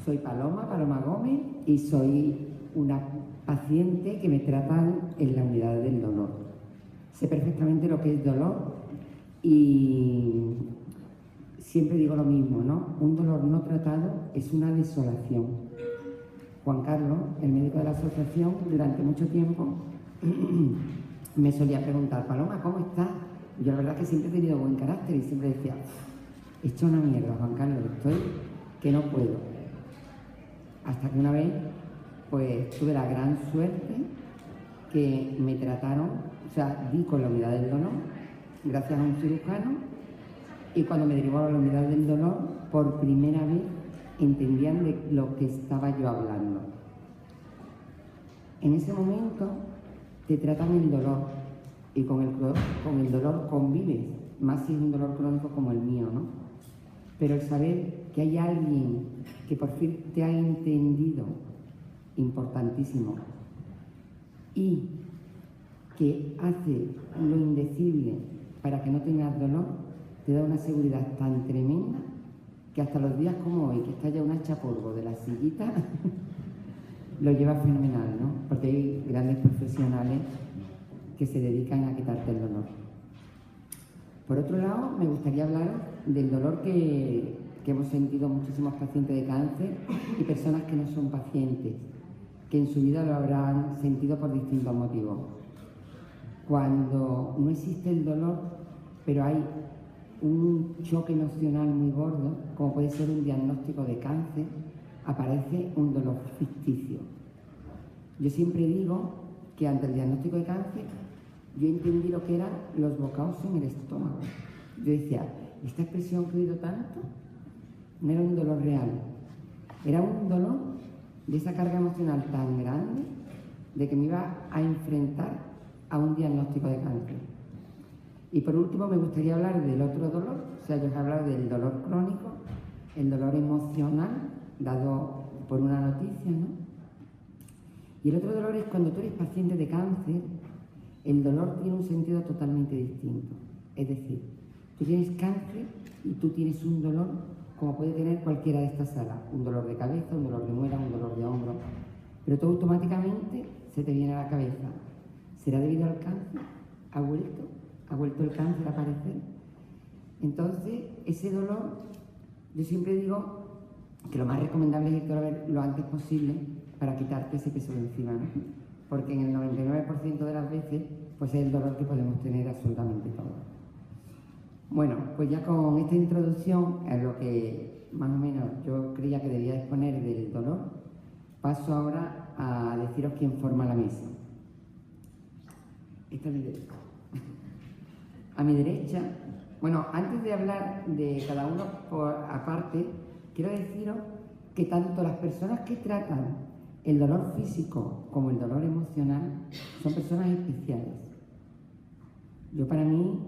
Soy Paloma Gómez, y soy una paciente que me tratan en la unidad del dolor. Sé perfectamente lo que es dolor y siempre digo lo mismo, ¿no? Un dolor no tratado es una desolación. Juan Carlos, el médico de la asociación, durante mucho tiempo me solía preguntar: Paloma, ¿cómo estás? Y yo la verdad que siempre he tenido buen carácter y siempre decía: hecho una mierda, Juan Carlos, estoy que no puedo. Hasta que una vez, pues tuve la gran suerte que me trataron, o sea, di con la unidad del dolor, gracias a un cirujano, y cuando me derivó a la unidad del dolor, por primera vez entendían de lo que estaba yo hablando. En ese momento te tratan el dolor, y con el dolor convives, más si es un dolor crónico como el mío, ¿no? Pero el saber que hay alguien que por fin te ha entendido, importantísimo, y que hace lo indecible para que no tengas dolor, te da una seguridad tan tremenda que hasta los días como hoy, que está ya un hacha polvo de la sillita, lo lleva fenomenal, ¿no? Porque hay grandes profesionales que se dedican a quitarte el dolor. Por otro lado, me gustaría hablar del dolor que hemos sentido muchísimos pacientes de cáncer y personas que no son pacientes, que en su vida lo habrán sentido por distintos motivos. Cuando no existe el dolor, pero hay un choque emocional muy gordo, como puede ser un diagnóstico de cáncer, aparece un dolor ficticio. Yo siempre digo que ante el diagnóstico de cáncer, yo entendí lo que eran los bocados en el estómago. Yo decía: esta expresión que he oído tanto no era un dolor real, era un dolor de esa carga emocional tan grande de que me iba a enfrentar a un diagnóstico de cáncer. Y por último me gustaría hablar del otro dolor, o sea, yo os he hablado del dolor crónico, el dolor emocional dado por una noticia, ¿no? Y el otro dolor es cuando tú eres paciente de cáncer, el dolor tiene un sentido totalmente distinto. Es decir, tú tienes cáncer y tú tienes un dolor como puede tener cualquiera de estas salas, un dolor de cabeza, un dolor de muela, un dolor de hombro, pero todo automáticamente se te viene a la cabeza. ¿Será debido al cáncer? ¿Ha vuelto el cáncer a aparecer? Entonces, ese dolor, yo siempre digo que lo más recomendable es irte a ver lo antes posible para quitarte ese peso de encima, ¿no? Porque en el 99% de las veces, pues es el dolor que podemos tener absolutamente todos. Bueno, pues ya con esta introducción a lo que más o menos yo creía que debía exponer del dolor, paso ahora a deciros quién forma la mesa. Esta es mi derecha. A mi derecha, bueno, antes de hablar de cada uno por aparte, quiero deciros que tanto las personas que tratan el dolor físico como el dolor emocional son personas especiales. Yo, para mí,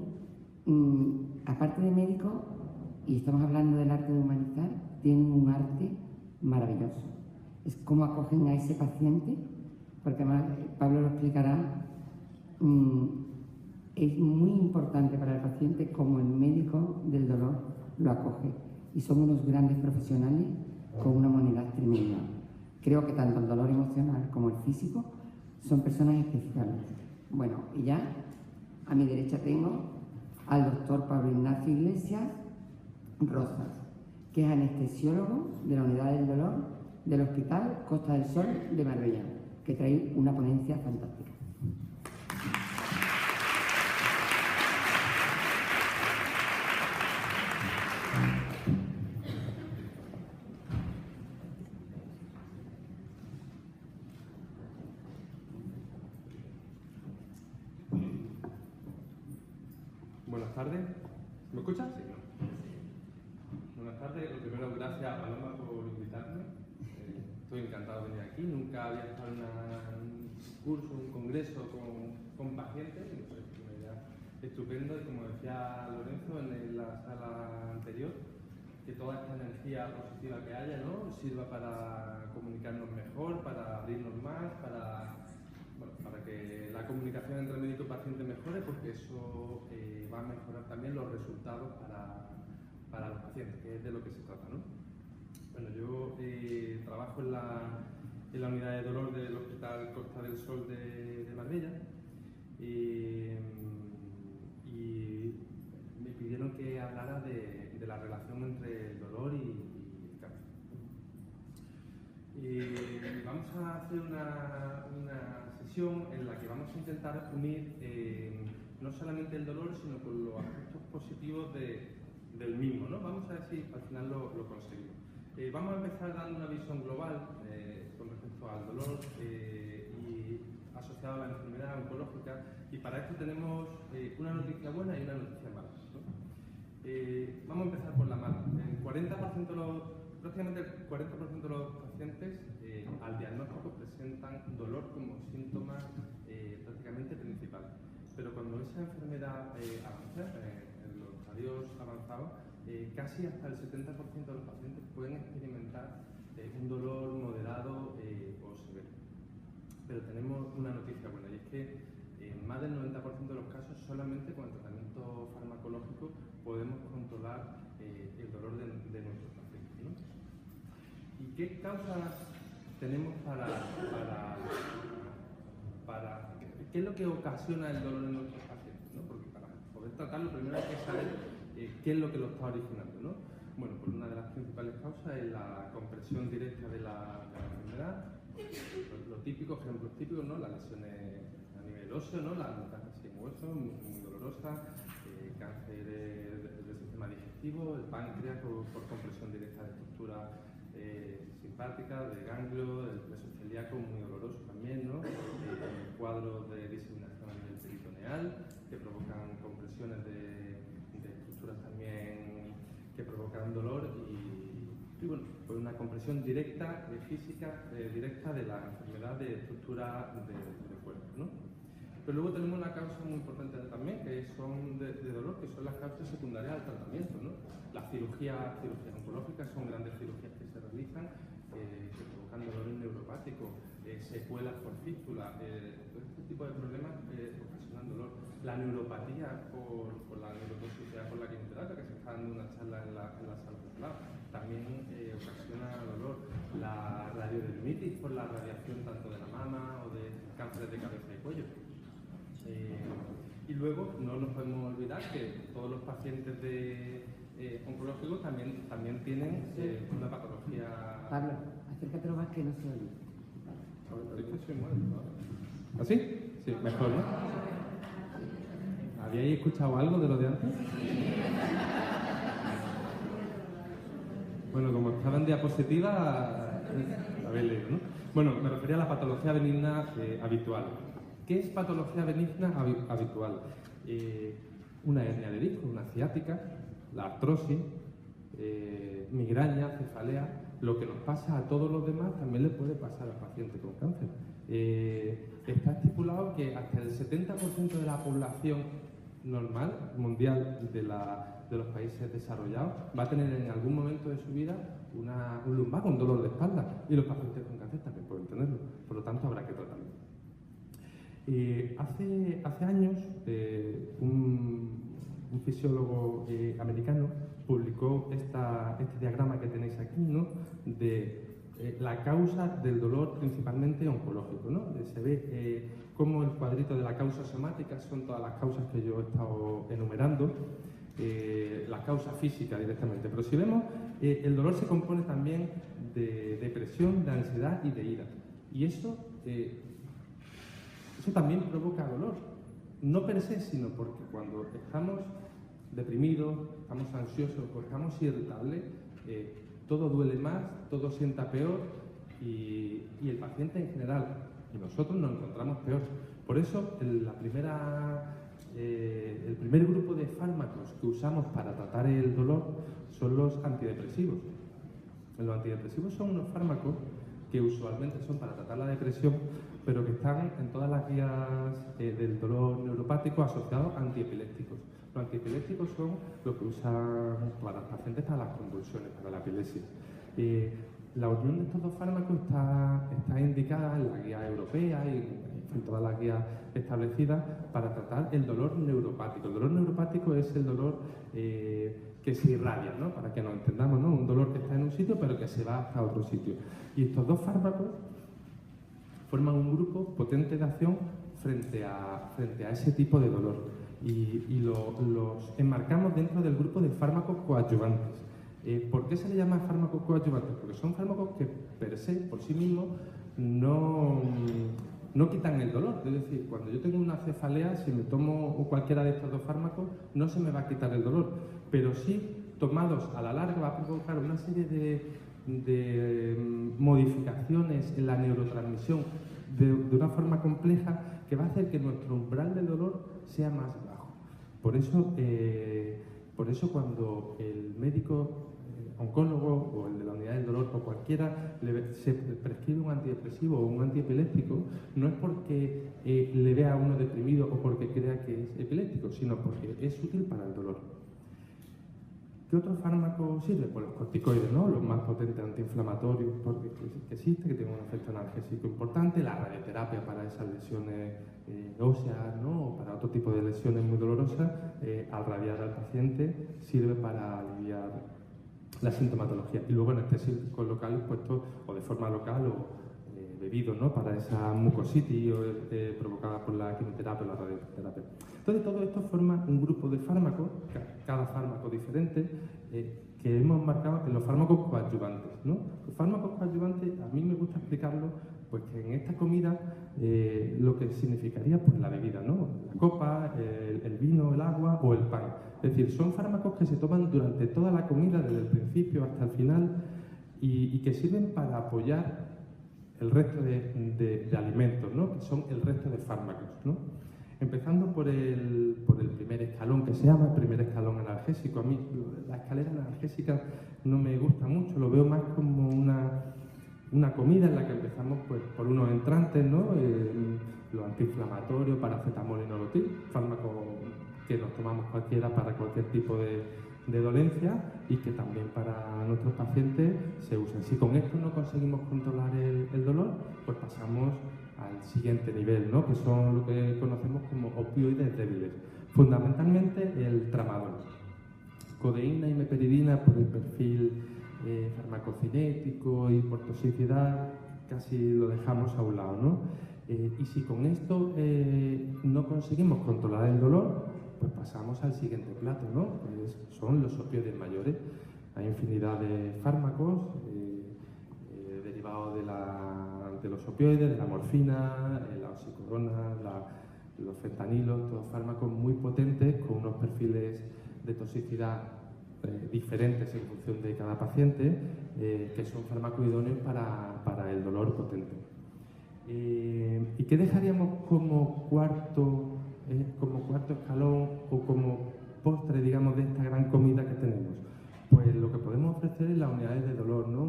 aparte de médico, y estamos hablando del arte de humanizar, tienen un arte maravilloso. Es cómo acogen a ese paciente, porque además Pablo lo explicará. Es muy importante para el paciente cómo el médico del dolor lo acoge, y son unos grandes profesionales con una humanidad tremenda. Creo que tanto el dolor emocional como el físico son personas especiales. Bueno, y ya a mi derecha tengo al doctor Pablo Ignacio Iglesias Rosas, que es anestesiólogo de la unidad del dolor del Hospital Costa del Sol de Marbella, que trae una ponencia fantástica. Buenas tardes. ¿Me escuchas? Sí. Buenas tardes. Lo primero, gracias a Paloma por invitarme. Estoy encantado de venir aquí. Nunca había estado en un curso, un congreso con pacientes. Y me parece una idea estupenda. Y como decía Lorenzo en la sala anterior, que toda esta energía positiva que haya, ¿no?, sirva para comunicarnos mejor, para abrirnos más, para que la comunicación entre médico y paciente mejore, porque eso va a mejorar también los resultados para los pacientes, que es de lo que se trata, ¿no? Bueno, yo trabajo en la unidad de dolor del Hospital Costa del Sol de Marbella y me pidieron que hablara de la relación entre el dolor y el cáncer. Vamos a hacer una sesión en la que vamos a intentar unir no solamente el dolor, sino con los aspectos positivos del mismo, ¿no? Vamos a ver si al final lo conseguimos. Vamos a empezar dando una visión global con respecto al dolor y asociado a la enfermedad oncológica, y para esto tenemos una noticia buena y una noticia mala, ¿no? Vamos a empezar por la mala. Prácticamente el 40% de los pacientes al diagnóstico presentan dolor como síntoma prácticamente principal. Pero cuando esa enfermedad avanza, en los estadios avanzados, casi hasta el 70% de los pacientes pueden experimentar un dolor moderado o severo. Pero tenemos una noticia buena, y es que en más del 90% de los casos, solamente con el tratamiento farmacológico podemos controlar el dolor de nuestros pacientes, ¿no? ¿Y qué causas tenemos qué es lo que ocasiona el dolor en nuestros pacientes, ¿no? Porque para poder tratarlo, primero hay que saber qué es lo que lo está originando, ¿no? Bueno, pues una de las principales causas es la compresión directa de la enfermedad. Lo típico, ejemplos típicos, ¿no? Las lesiones a nivel óseo, ¿no? La metástasis sin hueso, muy dolorosa, cáncer del sistema digestivo, el páncreas por compresión directa de estructura simpática, de ganglio, el plexo celíaco, muy doloroso también, ¿no? Cuadros de diseminación a nivel peritoneal que provocan compresiones de estructuras también que provocan dolor y bueno, pues una compresión directa, física, directa de la enfermedad de estructura del cuerpo, ¿no? Pero luego tenemos una causa muy importante también, que son de dolor, que son las causas secundarias al tratamiento, ¿no? Las cirugías oncológicas son grandes cirugías que se realizan, que provocan dolores neuropáticos, secuelas por fístula, todo este tipo de problemas ocasionan dolor. La neuropatía por la neurotoxicidad por la quimioterapia, que se está dando una charla en la sala de al lado, también ocasiona dolor. La radiodermitis por la radiación tanto de la mama o de cánceres de cabeza y cuello. Y luego no nos podemos olvidar que todos los pacientes oncológicos también tienen una patología. Pablo, acércate lo más que no se oye. Es que soy muerto. ¿Así? Sí, mejor, ¿no? ¿Habíais escuchado algo de lo de antes? Bueno, como estaba en diapositiva, habéis leído, ¿no? Bueno, me refería a la patología benigna habitual. ¿Qué es patología benigna habitual? Una hernia de disco, una ciática, la artrosis, migraña, cefalea. Lo que nos pasa a todos los demás también le puede pasar al paciente con cáncer. Está estipulado que hasta el 70% de la población normal, mundial, de los países desarrollados, va a tener en algún momento de su vida un lumbago, un dolor de espalda, y los pacientes con cáncer también pueden tenerlo. Por lo tanto, habrá que tratarlo. Hace años, un fisiólogo americano publicó este diagrama que tenéis aquí, ¿no? De la causa del dolor principalmente oncológico, ¿no? Se ve cómo el cuadrito de la causa somática son todas las causas que yo he estado enumerando, las causas físicas directamente. Pero si vemos, el dolor se compone también de depresión, de ansiedad y de ira. Y eso también provoca dolor, no per se, sino porque cuando estamos deprimidos, estamos ansiosos o estamos irritables, todo duele más, todo sienta peor y el paciente en general, y nosotros nos encontramos peor. Por eso, el primer grupo de fármacos que usamos para tratar el dolor son los antidepresivos. Los antidepresivos son unos fármacos que usualmente son para tratar la depresión, pero que están en todas las guías del dolor neuropático asociados a antiepilépticos. Los antiepilépticos son los que usan para los pacientes para las convulsiones, para la epilepsia. La unión de estos dos fármacos está indicada en la guía europea y en todas las guías establecidas para tratar el dolor neuropático. El dolor neuropático es el dolor que se irradia, ¿no? Para que nos entendamos, ¿no? Un dolor que está en un sitio pero que se va hasta otro sitio. Y estos dos fármacos forman un grupo potente de acción frente a ese tipo de dolor y los enmarcamos dentro del grupo de fármacos coadyuvantes. ¿Por qué se le llama fármacos coadyuvantes? Porque son fármacos que per se, por sí mismos, no quitan el dolor. Es decir, cuando yo tengo una cefalea, si me tomo cualquiera de estos dos fármacos, no se me va a quitar el dolor. Pero sí, tomados a la larga, va a provocar una serie de modificaciones en la neurotransmisión de una forma compleja que va a hacer que nuestro umbral de dolor sea más bajo. Por eso cuando el médico oncólogo o el de la unidad del dolor o cualquiera se prescribe un antidepresivo o un antiepiléptico, no es porque le vea a uno deprimido o porque crea que es epiléptico, sino porque es útil para el dolor. ¿Qué otro fármaco sirve? Pues los corticoides, ¿no? Los más potentes antiinflamatorios que existen, que tienen un efecto analgésico importante, la radioterapia para esas lesiones óseas, ¿no? O para otro tipo de lesiones muy dolorosas, al radiar al paciente sirve para aliviar la sintomatología. Y luego anestésicos locales puestos o de forma local o bebidos, ¿no? Para esa mucositis provocada por la quimioterapia o la radioterapia. Entonces todo esto forma un grupo de fármacos, cada fármaco diferente, que hemos marcado en los fármacos coadyuvantes, ¿no? Los fármacos coadyuvantes, a mí me gusta explicarlo, pues que en esta comida lo que significaría pues la bebida, ¿no? La copa, el vino, el agua o el pan. Es decir, son fármacos que se toman durante toda la comida, desde el principio hasta el final, y que sirven para apoyar el resto de alimentos, ¿no? Que son el resto de fármacos, ¿no? Empezando por el primer escalón, que se llama el primer escalón analgésico. A mí la escalera analgésica no me gusta mucho, lo veo más como una comida en la que empezamos pues, por unos entrantes, ¿no? Los antiinflamatorios, paracetamol y nolotil, fármacos que nos tomamos cualquiera para cualquier tipo de dolencia y que también para nuestros pacientes se usan. Si con esto no conseguimos controlar el dolor, pues pasamos al siguiente nivel, ¿no? Que son lo que conocemos como opioides débiles. Fundamentalmente el tramadol. Codeína y meperidina por el perfil farmacocinético y por toxicidad casi lo dejamos a un lado, ¿no? Y si con esto no conseguimos controlar el dolor, pues pasamos al siguiente plato, ¿no? Pues son los opioides mayores. Hay infinidad de fármacos derivados de los opioides, de la morfina, la oxicodona, los fentanilos, todos fármacos muy potentes con unos perfiles de toxicidad diferentes en función de cada paciente, que son fármacos idóneos para el dolor potente. ¿Y qué dejaríamos como cuarto escalón o como postre, digamos, de esta gran comida que tenemos? Pues lo que podemos ofrecer es las unidades de dolor, ¿no?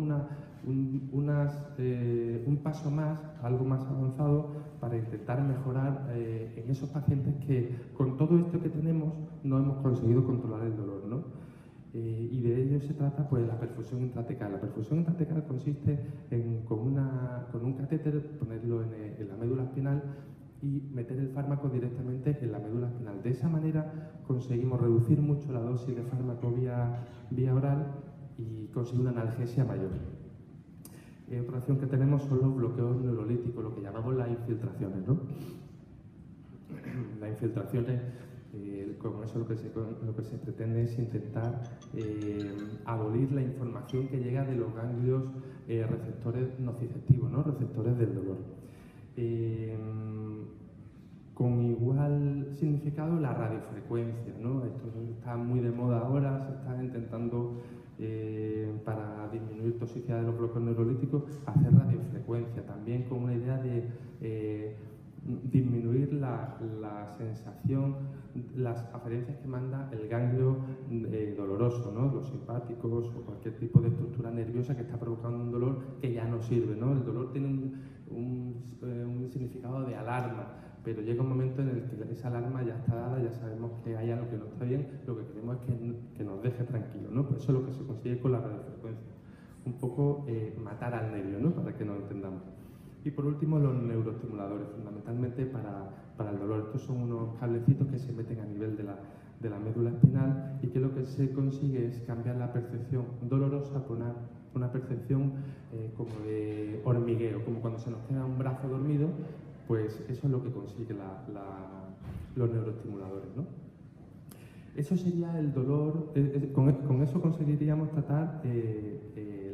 Un paso más, algo más avanzado para intentar mejorar en esos pacientes que con todo esto que tenemos no hemos conseguido controlar el dolor, ¿no? Y de ello se trata pues la perfusión intratecal. La perfusión intratecal consiste en con un catéter ponerlo en la médula espinal y meter el fármaco directamente en la médula espinal. De esa manera conseguimos reducir mucho la dosis de fármaco vía oral y conseguir una analgesia mayor. Otra opción que tenemos son los bloqueos neurolíticos, lo que llamamos las infiltraciones, ¿no? Las infiltraciones, con eso lo que se pretende es intentar abolir la información que llega de los ganglios receptores nociceptivos, ¿no? Receptores del dolor. Con igual significado la radiofrecuencia, ¿no? Esto está muy de moda ahora, se está intentando para disminuir toxicidad de los bloqueos neurolíticos hacer radiofrecuencia, también con una idea de disminuir la sensación, las aferencias que manda el ganglio doloroso, ¿no? Los simpáticos o cualquier tipo de estructura nerviosa que está provocando un dolor que ya no sirve, ¿no? El dolor tiene un significado de alarma, pero llega un momento en el que esa alarma ya está dada, ya sabemos que hay algo que no está bien, lo que queremos es que nos deje tranquilos, ¿no? Pues eso es lo que se consigue con la radiofrecuencia. un poco matar al nervio, ¿no? Para que nos entendamos. Y por último, los neuroestimuladores, fundamentalmente para el dolor. Estos son unos cablecitos que se meten a nivel de la médula espinal y que lo que se consigue es cambiar la percepción dolorosa por una percepción como de hormigueo, como cuando se nos queda un brazo dormido, pues eso es lo que consigue los neuroestimuladores, ¿no? Eso sería el dolor, con eso conseguiríamos tratar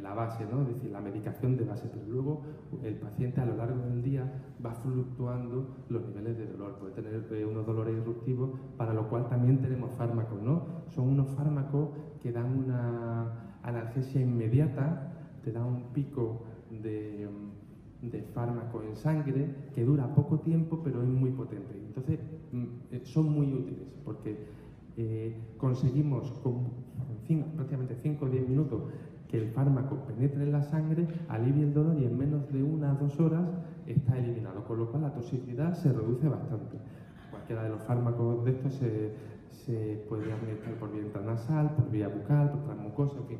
la base, ¿no? Es decir, la medicación de base, pero luego el paciente a lo largo del día va fluctuando los niveles de dolor, puede tener unos dolores irruptivos, para lo cual también tenemos fármacos, ¿no? Son unos fármacos que dan una analgesia inmediata, te da un pico de fármaco en sangre que dura poco tiempo pero es muy potente. Entonces son muy útiles porque conseguimos prácticamente 5 o 10 minutos que el fármaco penetre en la sangre, alivie el dolor y en menos de 1 a 2 horas está eliminado, con lo cual la toxicidad se reduce bastante. Cualquiera de los fármacos de estos se puede administrar por vía intranasal, por vía bucal, por transmucosa, en fin,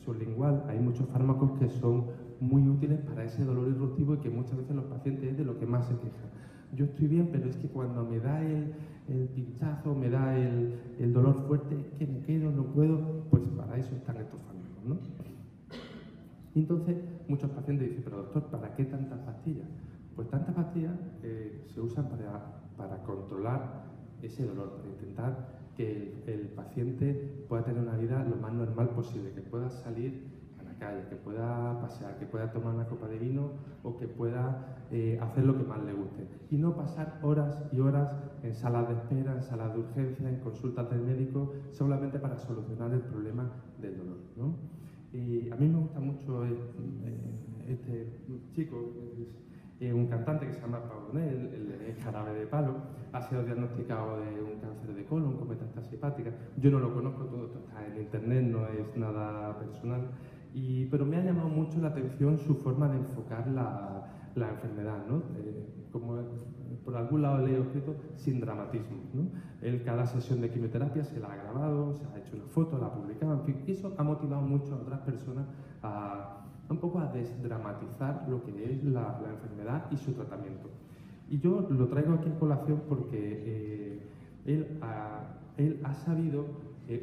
sublingual. Hay muchos fármacos que son muy útiles para ese dolor irruptivo y que muchas veces los pacientes es de lo que más se quejan. Yo estoy bien, pero es que cuando me da el pinchazo, me da el dolor fuerte, es que me quedo, no puedo, pues para eso están estos fármacos, ¿no? Y entonces muchos pacientes dicen, pero doctor, ¿para qué tantas pastillas? Pues tantas pastillas se usan para controlar ese dolor, para intentar que el paciente pueda tener una vida lo más normal posible, que pueda salir a la calle, que pueda pasear, que pueda tomar una copa de vino o que pueda hacer lo que más le guste. Y no pasar horas y horas en salas de espera, en salas de urgencia, en consultas del médico, solamente para solucionar el problema del dolor, ¿no? Y a mí me gusta mucho este chico, un cantante que se llama Pavonel, el Jarabe de Palo, ha sido diagnosticado de un cáncer de colon con metástasis hepática. Yo no lo conozco, todo esto está en internet, no es nada personal, pero me ha llamado mucho la atención su forma de enfocar la enfermedad, ¿no? Como por algún lado he escrito, sin dramatismo, ¿no? Él cada sesión de quimioterapia se la ha grabado, se ha hecho una foto, la ha publicado, en fin, y eso ha motivado mucho a otras personas un poco a desdramatizar lo que es la enfermedad y su tratamiento. Y yo lo traigo aquí a colación porque él ha sabido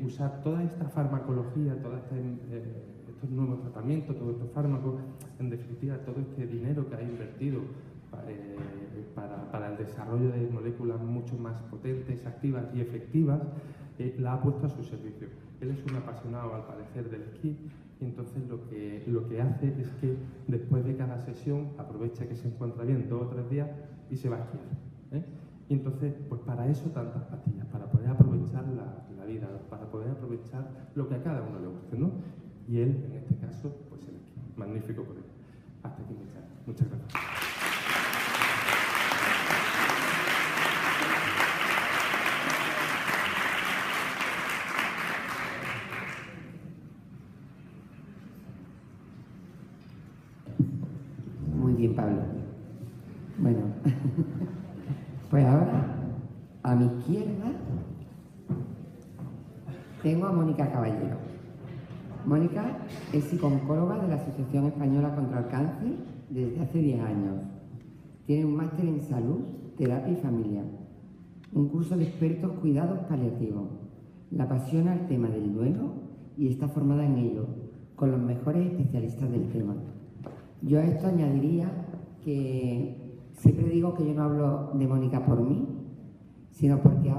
usar toda esta farmacología, todos estos nuevos tratamientos, todos estos fármacos, en definitiva todo este dinero que ha invertido para el desarrollo de moléculas mucho más potentes, activas y efectivas, la ha puesto a su servicio. Él es un apasionado, al parecer, del esquí, y entonces lo que hace es que después de cada sesión aprovecha que se encuentra bien 2 o 3 días y se va a esquiar. Y entonces, pues para eso tantas pastillas, para poder aprovechar la vida, para poder aprovechar lo que a cada uno le guste, ¿no? Y él, en este caso, pues el esquí. Magnífico por él. Hasta aquí mi charla. Muchas gracias. Muy bien, Pablo. Bueno, pues ahora, a mi izquierda, tengo a Mónica Caballero. Mónica es psicooncóloga de la Asociación Española contra el Cáncer desde hace 10 años. Tiene un máster en salud, terapia y familia, un curso de expertos cuidados paliativos. La apasiona el tema del duelo y está formada en ello, con los mejores especialistas del tema. Yo a esto añadiría que siempre digo que yo no hablo de Mónica por mí, sino porque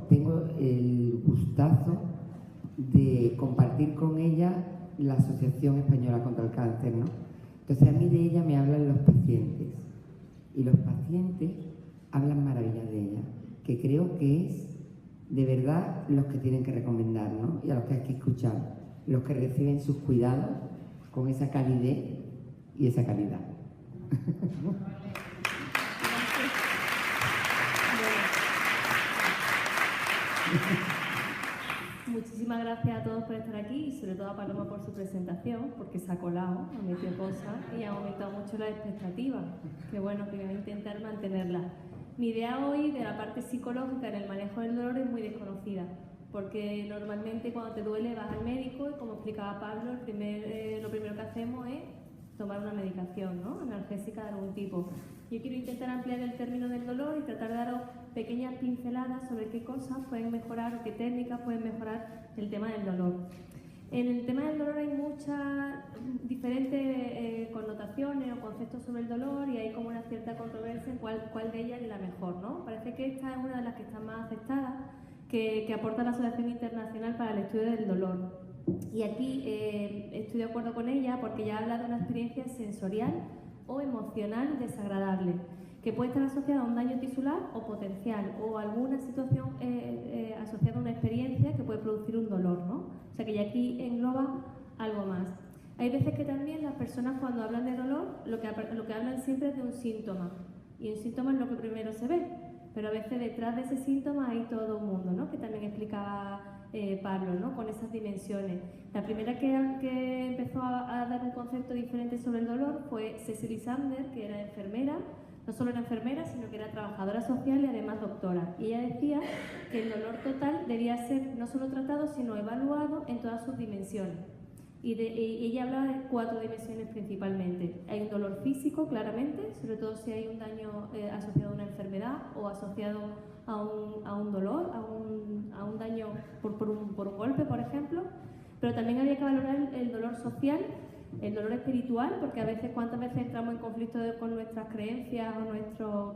tengo el gustazo de compartir con ella la Asociación Española contra el Cáncer, ¿no? Entonces a mí de ella me hablan los pacientes y los pacientes hablan maravillas de ella, que creo que es de verdad los que tienen que recomendar, ¿no? Y a los que hay que escuchar, los que reciben sus cuidados con esa calidez y esa calidad. Muchísimas gracias a todos por estar aquí y sobre todo a Paloma por su presentación, porque se ha colado, ha metido cosas y ha aumentado mucho las expectativas. Qué bueno, que voy a intentar mantenerlas. Mi idea hoy de la parte psicológica en el manejo del dolor es muy desconocida. porque normalmente cuando te duele vas al médico y, como explicaba Pablo, lo primero que hacemos es tomar una medicación, ¿no?, analgésica de algún tipo. Yo quiero intentar ampliar el término del dolor y tratar de daros pequeñas pinceladas sobre qué cosas pueden mejorar o qué técnicas pueden mejorar el tema del dolor. En el tema del dolor hay muchas diferentes connotaciones o conceptos sobre el dolor, y hay como una cierta controversia en cuál de ellas es la mejor, ¿no? Parece que esta es una de las que está más aceptada, que aporta la Asociación Internacional para el Estudio del Dolor. Y aquí estoy de acuerdo con ella porque ella habla de una experiencia sensorial o emocional desagradable, que puede estar asociada a un daño tisular o potencial, o alguna situación asociada a una experiencia que puede producir un dolor, ¿no? O sea que ya aquí engloba algo más. Hay veces que también las personas, cuando hablan de dolor, lo que hablan siempre es de un síntoma, y un síntoma es lo que primero se ve, pero a veces detrás de ese síntoma hay todo un mundo, ¿no?, que también explicaba Pablo, ¿no?, con esas dimensiones. La primera que empezó a dar un concepto diferente sobre el dolor fue Cecily Sander, que era enfermera. No solo era enfermera, sino que era trabajadora social y además doctora. Y ella decía que el dolor total debía ser no solo tratado, sino evaluado en todas sus dimensiones. Y ella hablaba de 4 dimensiones principalmente. Hay un dolor físico, claramente, sobre todo si hay un daño asociado a una enfermedad o asociado a un dolor, a un daño por un golpe, por ejemplo. Pero también había que valorar el dolor social, el dolor espiritual, porque a veces, ¿cuántas veces entramos en conflicto con nuestras creencias o nuestros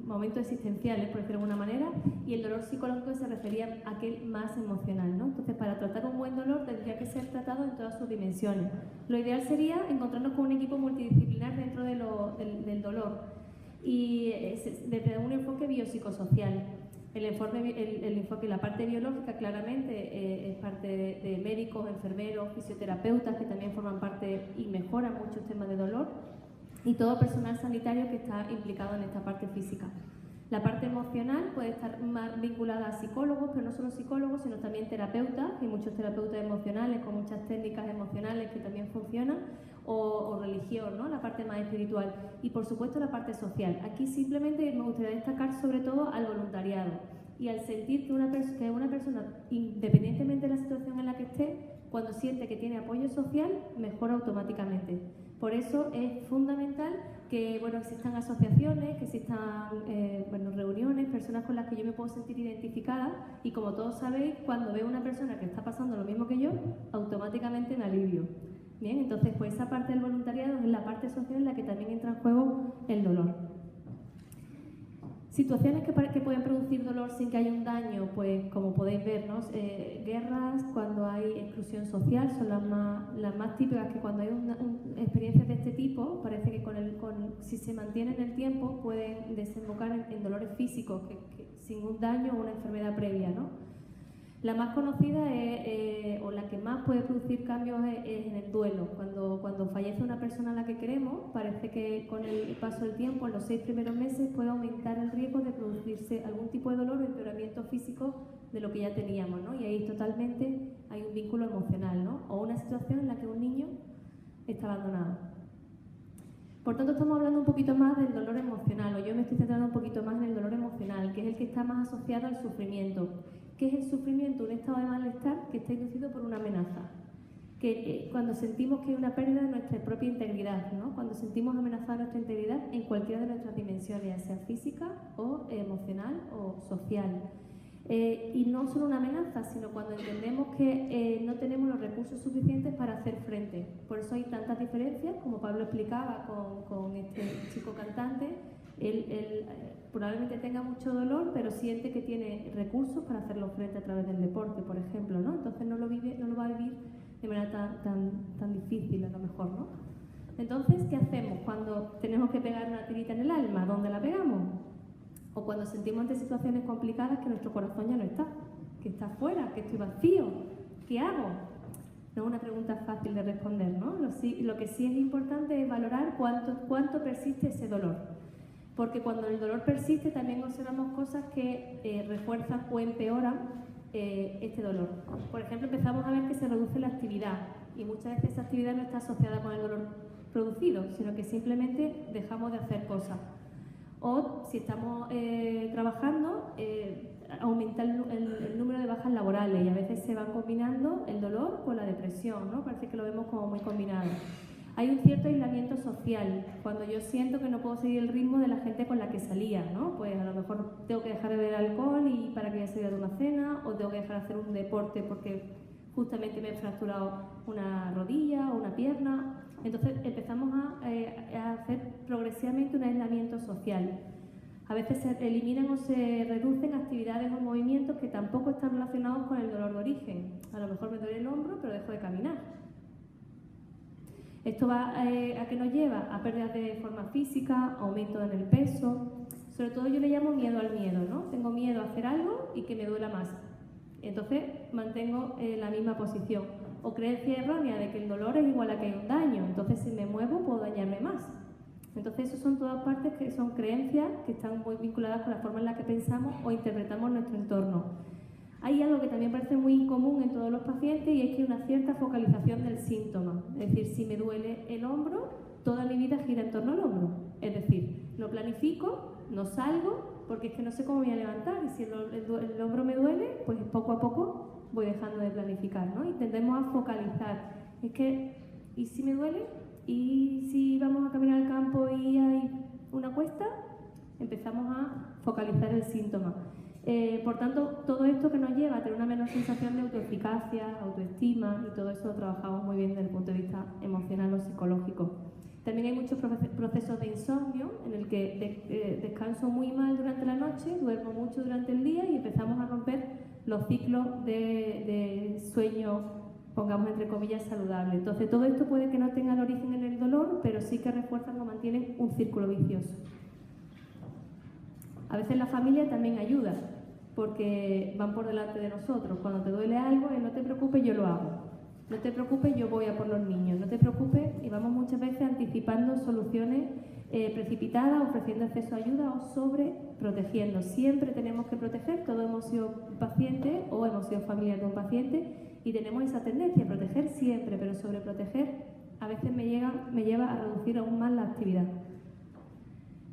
momentos existenciales, por decirlo de alguna manera? Y el dolor psicológico se refería a aquel más emocional, ¿no? Entonces, para tratar un buen dolor tendría que ser tratado en todas sus dimensiones. Lo ideal sería encontrarnos con un equipo multidisciplinar dentro del dolor, y desde un enfoque biopsicosocial. El enfoque, la parte biológica, claramente es parte de médicos, enfermeros, fisioterapeutas, que también forman parte y mejoran muchos temas de dolor, y todo personal sanitario que está implicado en esta parte física. La parte emocional puede estar más vinculada a psicólogos, pero no solo psicólogos, sino también terapeutas. Hay muchos terapeutas emocionales con muchas técnicas emocionales que también funcionan, o religión, ¿no?, la parte más espiritual. Y por supuesto la parte social. Aquí simplemente me gustaría destacar sobre todo al voluntariado y al sentir que una persona, independientemente de la situación en la que esté, cuando siente que tiene apoyo social, mejora automáticamente. Por eso es fundamental que existan asociaciones, que existan reuniones, personas con las que yo me puedo sentir identificada, y como todos sabéis, cuando veo una persona que está pasando lo mismo que yo, automáticamente me alivio. Bien, entonces pues esa parte del voluntariado es la parte social en la que también entra en juego el dolor. Situaciones que pueden producir dolor sin que haya un daño, pues como podéis ver, ¿no? Guerras, cuando hay exclusión social, son las más típicas, que cuando hay experiencias de este tipo, parece que si se mantiene en el tiempo pueden desembocar en dolores físicos que sin un daño o una enfermedad previa, ¿no? La más conocida o la que más puede producir cambios es en el duelo. Cuando fallece una persona a la que queremos, parece que con el paso del tiempo, en los 6 primeros meses, puede aumentar el riesgo de producirse algún tipo de dolor o empeoramiento físico de lo que ya teníamos, ¿no? Y ahí totalmente hay un vínculo emocional, ¿no? O una situación en la que un niño está abandonado. Por tanto, estamos hablando un poquito más del dolor emocional, o yo me estoy centrando un poquito más en el dolor emocional, que es el que está más asociado al sufrimiento. ¿Qué es el sufrimiento? Un estado de malestar que está inducido por una amenaza. Que cuando sentimos que hay una pérdida de nuestra propia integridad, ¿no? Cuando sentimos amenazada nuestra integridad en cualquiera de nuestras dimensiones, ya sea física o emocional o social. Y no solo una amenaza, sino cuando entendemos que no tenemos los recursos suficientes para hacer frente. Por eso hay tantas diferencias, como Pablo explicaba con este chico cantante. Él probablemente tenga mucho dolor, pero siente que tiene recursos para hacerlo frente a través del deporte, por ejemplo, ¿no? Entonces no lo va a vivir de manera tan difícil, a lo mejor, ¿no? Entonces, ¿qué hacemos cuando tenemos que pegar una tirita en el alma? ¿Dónde la pegamos? O cuando sentimos ante situaciones complicadas que nuestro corazón ya no está, que está fuera, que estoy vacío. ¿Qué hago? No es una pregunta fácil de responder, ¿no? Lo que sí es importante es valorar cuánto persiste ese dolor. Porque cuando el dolor persiste también observamos cosas que refuerzan o empeoran este dolor. Por ejemplo, empezamos a ver que se reduce la actividad, y muchas veces esa actividad no está asociada con el dolor producido, sino que simplemente dejamos de hacer cosas. O si estamos trabajando, aumenta el número de bajas laborales y a veces se van combinando el dolor con la depresión, ¿no? Parece que lo vemos como muy combinado. Hay un cierto aislamiento social, cuando yo siento que no puedo seguir el ritmo de la gente con la que salía, ¿no? Pues a lo mejor tengo que dejar de beber alcohol y para que ya salga de una cena, o tengo que dejar de hacer un deporte porque justamente me he fracturado una rodilla o una pierna. Entonces empezamos a hacer progresivamente un aislamiento social. A veces se eliminan o se reducen actividades o movimientos que tampoco están relacionados con el dolor de origen. A lo mejor me duele el hombro, pero dejo de caminar. Esto va a qué nos lleva a pérdidas de forma física, aumento en el peso. Sobre todo yo le llamo miedo al miedo, ¿no? Tengo miedo a hacer algo y que me duela más. Entonces mantengo la misma posición. O creencia errónea de que el dolor es igual a que hay un daño. Entonces si me muevo puedo dañarme más. Entonces eso son todas partes que son creencias que están muy vinculadas con la forma en la que pensamos o interpretamos nuestro entorno. Hay algo que también parece muy común en todos los pacientes y es que hay una cierta focalización del síntoma. Es decir, si me duele el hombro, toda mi vida gira en torno al hombro. Es decir, lo planifico, no salgo, porque es que no sé cómo me voy a levantar. Y si el hombro me duele, pues poco a poco voy dejando de planificar, ¿no? Y tendemos a focalizar. Es que, ¿y si me duele? ¿Y si vamos a caminar al campo y hay una cuesta? Empezamos a focalizar el síntoma. Por tanto, todo esto que nos lleva a tener una menor sensación de autoeficacia, autoestima, y todo eso lo trabajamos muy bien desde el punto de vista emocional o psicológico. También hay muchos procesos de insomnio en el que descanso muy mal durante la noche, duermo mucho durante el día y empezamos a romper los ciclos de sueño, pongamos entre comillas, saludable. Entonces, todo esto puede que no tenga el origen en el dolor, pero sí que refuerzan o mantienen un círculo vicioso. A veces la familia también ayuda, porque van por delante de nosotros. Cuando te duele algo, no te preocupes, yo lo hago. No te preocupes, yo voy a por los niños. No te preocupes, y vamos muchas veces anticipando soluciones precipitadas, ofreciendo acceso a ayuda o sobreprotegiendo. Siempre tenemos que proteger, todos hemos sido pacientes o hemos sido familiares de un paciente y tenemos esa tendencia a proteger siempre, pero sobreproteger a veces me lleva a reducir aún más la actividad.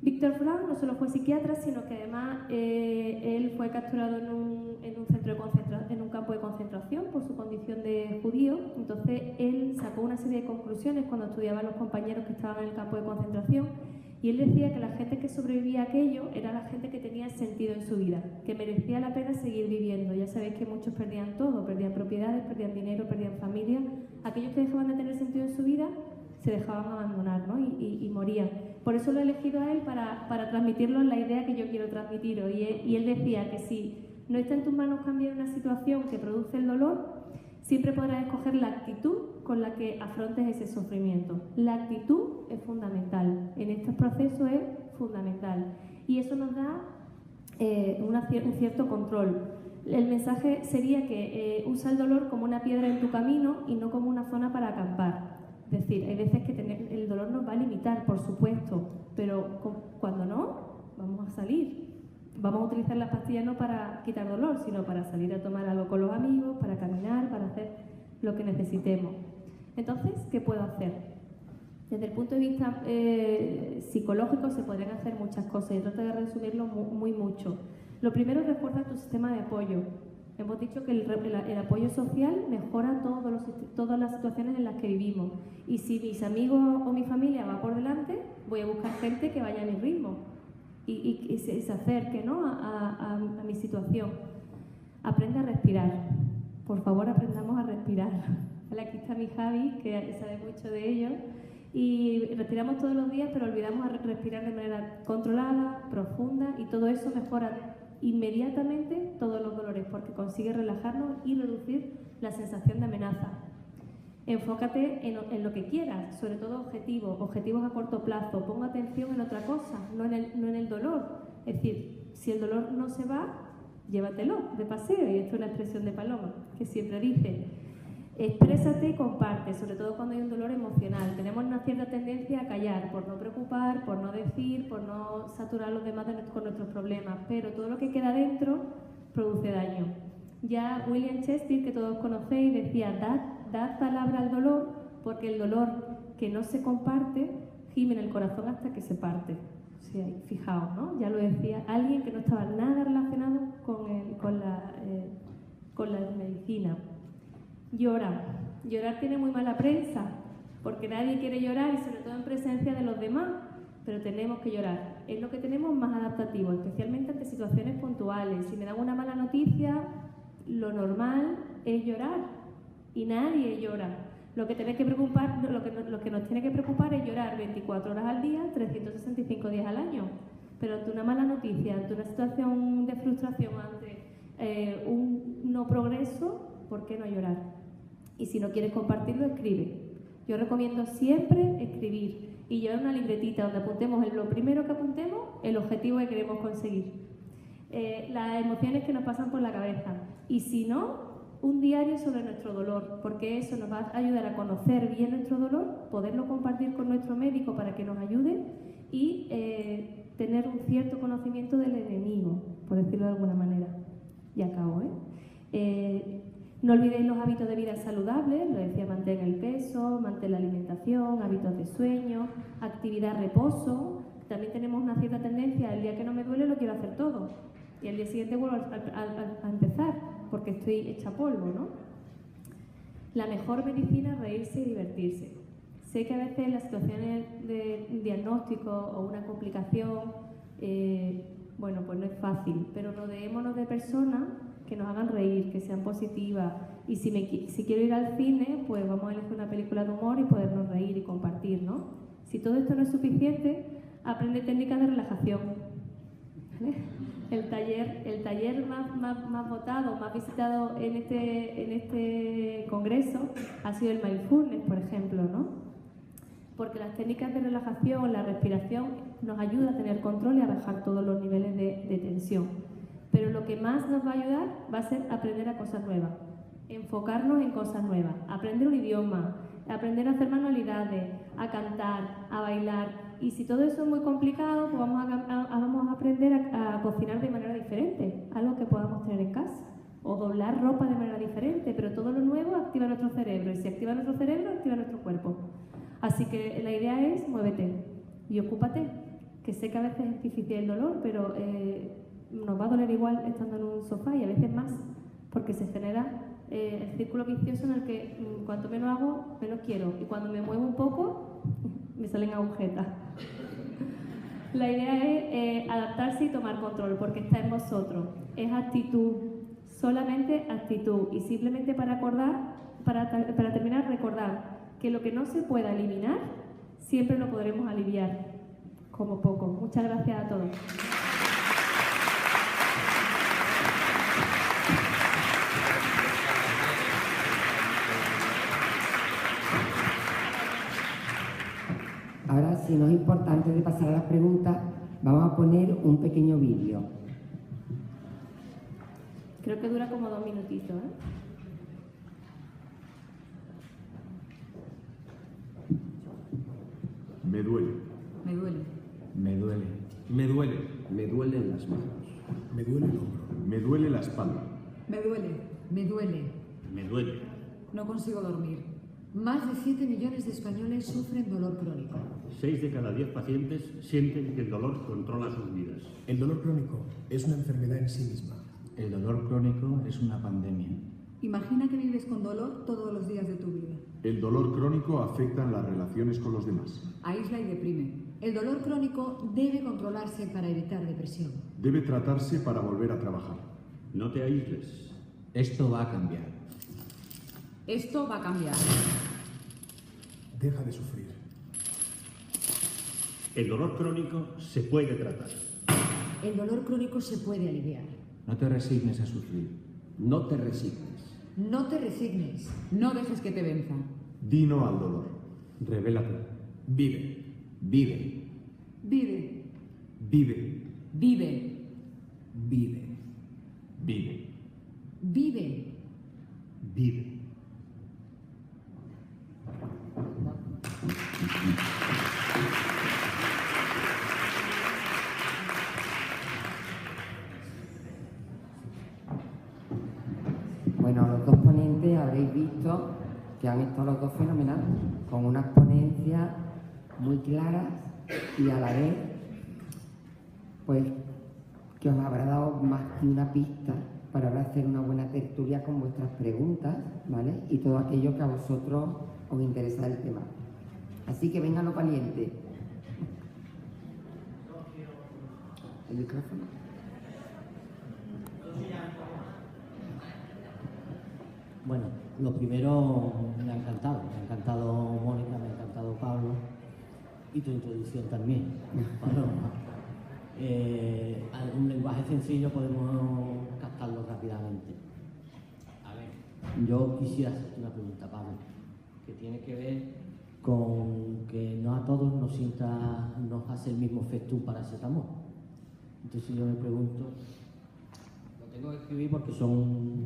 Víctor Frank no solo fue psiquiatra, sino que además él fue capturado en un campo de concentración por su condición de judío. Entonces él sacó una serie de conclusiones cuando estudiaba a los compañeros que estaban en el campo de concentración y él decía que la gente que sobrevivía a aquello era la gente que tenía sentido en su vida, que merecía la pena seguir viviendo. Ya sabéis que muchos perdían todo, perdían propiedades, perdían dinero, perdían familia. Aquellos que dejaban de tener sentido en su vida se dejaban abandonar, ¿no? y morían. Por eso lo he elegido a él para transmitirlo en la idea que yo quiero transmitiros. Y él decía que si no está en tus manos cambiar una situación que produce el dolor, siempre podrás escoger la actitud con la que afrontes ese sufrimiento. La actitud es fundamental. En estos procesos es fundamental. Y eso nos da un cierto control. El mensaje sería que usa el dolor como una piedra en tu camino y no como una zona para acampar. Es decir, hay veces que el dolor nos va a limitar, por supuesto, pero cuando no, vamos a salir. Vamos a utilizar las pastillas no para quitar dolor, sino para salir a tomar algo con los amigos, para caminar, para hacer lo que necesitemos. Entonces, ¿qué puedo hacer? Desde el punto de vista psicológico se podrían hacer muchas cosas y trato de resumirlo muy mucho. Lo primero es refuerza tu sistema de apoyo. Hemos dicho que el apoyo social mejora todas las situaciones en las que vivimos. Y si mis amigos o mi familia va por delante, voy a buscar gente que vaya a mi ritmo y se acerque, ¿no? a mi situación. Aprende a respirar. Por favor, aprendamos a respirar. Aquí está mi Javi, que sabe mucho de ello. Y respiramos todos los días, pero olvidamos respirar de manera controlada, profunda, y todo eso mejora inmediatamente todos los dolores porque consigue relajarnos y reducir la sensación de amenaza. Enfócate en lo que quieras, sobre todo objetivos a corto plazo. Ponga atención en otra cosa, no en el dolor. Es decir, si el dolor no se va, llévatelo de paseo. Y esto es una expresión de Paloma, que siempre dice: exprésate y comparte, sobre todo cuando hay un dolor emocional. Tenemos una cierta tendencia a callar, por no preocupar, por no decir, por no saturar a los demás con nuestros problemas, pero todo lo que queda dentro produce daño. Ya William Shakespeare, que todos conocéis, decía: dad palabra al dolor, porque el dolor que no se comparte gime en el corazón hasta que se parte. O Sí, fijaos, ¿no? Ya lo decía alguien que no estaba nada relacionado con la medicina. Llorar. Llorar tiene muy mala prensa, porque nadie quiere llorar y sobre todo en presencia de los demás, pero tenemos que llorar. Es lo que tenemos más adaptativo, especialmente ante situaciones puntuales. Si me dan una mala noticia, lo normal es llorar y nadie llora. Lo que nos tiene que preocupar es llorar 24 horas al día, 365 días al año. Pero ante una mala noticia, ante una situación de frustración, ante un no progreso, ¿por qué no llorar? Y si no quieres compartirlo, escribe. Yo recomiendo siempre escribir y llevar una libretita donde apuntemos lo primero que apuntemos, el objetivo que queremos conseguir. Las emociones que nos pasan por la cabeza. Y si no, un diario sobre nuestro dolor, porque eso nos va a ayudar a conocer bien nuestro dolor, poderlo compartir con nuestro médico para que nos ayude y tener un cierto conocimiento del enemigo, por decirlo de alguna manera. Y acabo, no olvidéis los hábitos de vida saludables, lo decía, mantén el peso, mantén la alimentación, hábitos de sueño, actividad, reposo. También tenemos una cierta tendencia, el día que no me duele lo quiero hacer todo y el día siguiente vuelvo a empezar porque estoy hecha polvo, ¿no? La mejor medicina es reírse y divertirse. Sé que a veces las situaciones de diagnóstico o una complicación, bueno, pues no es fácil, pero rodeémonos de personas que nos hagan reír, que sean positivas. Y si quiero ir al cine, pues vamos a elegir una película de humor y podernos reír y compartir, ¿no? Si todo esto no es suficiente, aprende técnicas de relajación. ¿Vale? El taller más votado, más visitado en este congreso ha sido el mindfulness, por ejemplo, ¿no? Porque las técnicas de relajación, la respiración, nos ayuda a tener control y a bajar todos los niveles de tensión. Pero lo que más nos va a ayudar va a ser aprender a cosas nuevas, enfocarnos en cosas nuevas, aprender un idioma, aprender a hacer manualidades, a cantar, a bailar. Y si todo eso es muy complicado, pues vamos a aprender a cocinar de manera diferente, algo que podamos tener en casa, o doblar ropa de manera diferente, pero todo lo nuevo activa nuestro cerebro, y si activa nuestro cerebro, activa nuestro cuerpo. Así que la idea es, muévete y ocúpate, que sé que a veces es difícil el dolor, pero nos va a doler igual estando en un sofá y a veces más, porque se genera el círculo vicioso en el que cuanto menos hago, menos quiero, y cuando me muevo un poco, me salen agujetas. La idea es adaptarse y tomar control, porque está en vosotros. Es actitud, solamente actitud. Y simplemente para terminar, recordar que lo que no se pueda eliminar, siempre lo podremos aliviar, como poco. Muchas gracias a todos. Ahora, si no es importante de pasar a las preguntas, vamos a poner un pequeño vídeo. Creo que dura como 2 minutitos, ¿eh? Me duele. Me duele. Me duele. Me duele. Me duelen las manos. Me duele el hombro. Me duele la espalda. Me duele. Me duele. Me duele. No consigo dormir. Más de 7 millones de españoles sufren dolor crónico. 6 de cada 10 pacientes sienten que el dolor controla sus vidas. El dolor crónico es una enfermedad en sí misma. El dolor crónico es una pandemia. Imagina que vives con dolor todos los días de tu vida. El dolor crónico afecta en las relaciones con los demás. Aísla y deprime. El dolor crónico debe controlarse para evitar depresión. Debe tratarse para volver a trabajar. No te aísles. Esto va a cambiar. Esto va a cambiar. Deja de sufrir. El dolor crónico se puede tratar. El dolor crónico se puede aliviar. No te resignes a sufrir. No te resignes. No te resignes. No dejes que te venza. Di no al dolor. Revélate. Vive. Vive. Vive. Vive. Vive. Vive. Vive. Vive. Vive. Bueno, los dos ponentes habréis visto que han estado los dos fenomenales, con unas ponencias muy claras y a la vez que os habrá dado más que una pista para ahora hacer una buena tertulia con vuestras preguntas, ¿vale? Y todo aquello que a vosotros os interesa del tema. Así que vengan los valientes. ¿El micrófono? Bueno, lo primero, me ha encantado Mónica, me ha encantado Pablo y tu introducción también. Bueno, un lenguaje sencillo podemos captarlo rápidamente. A ver, yo quisiera hacerte una pregunta, Pablo, que tiene que ver con que no a todos nos hace el mismo efecto un paracetamol. Entonces yo me pregunto, lo tengo que escribir porque son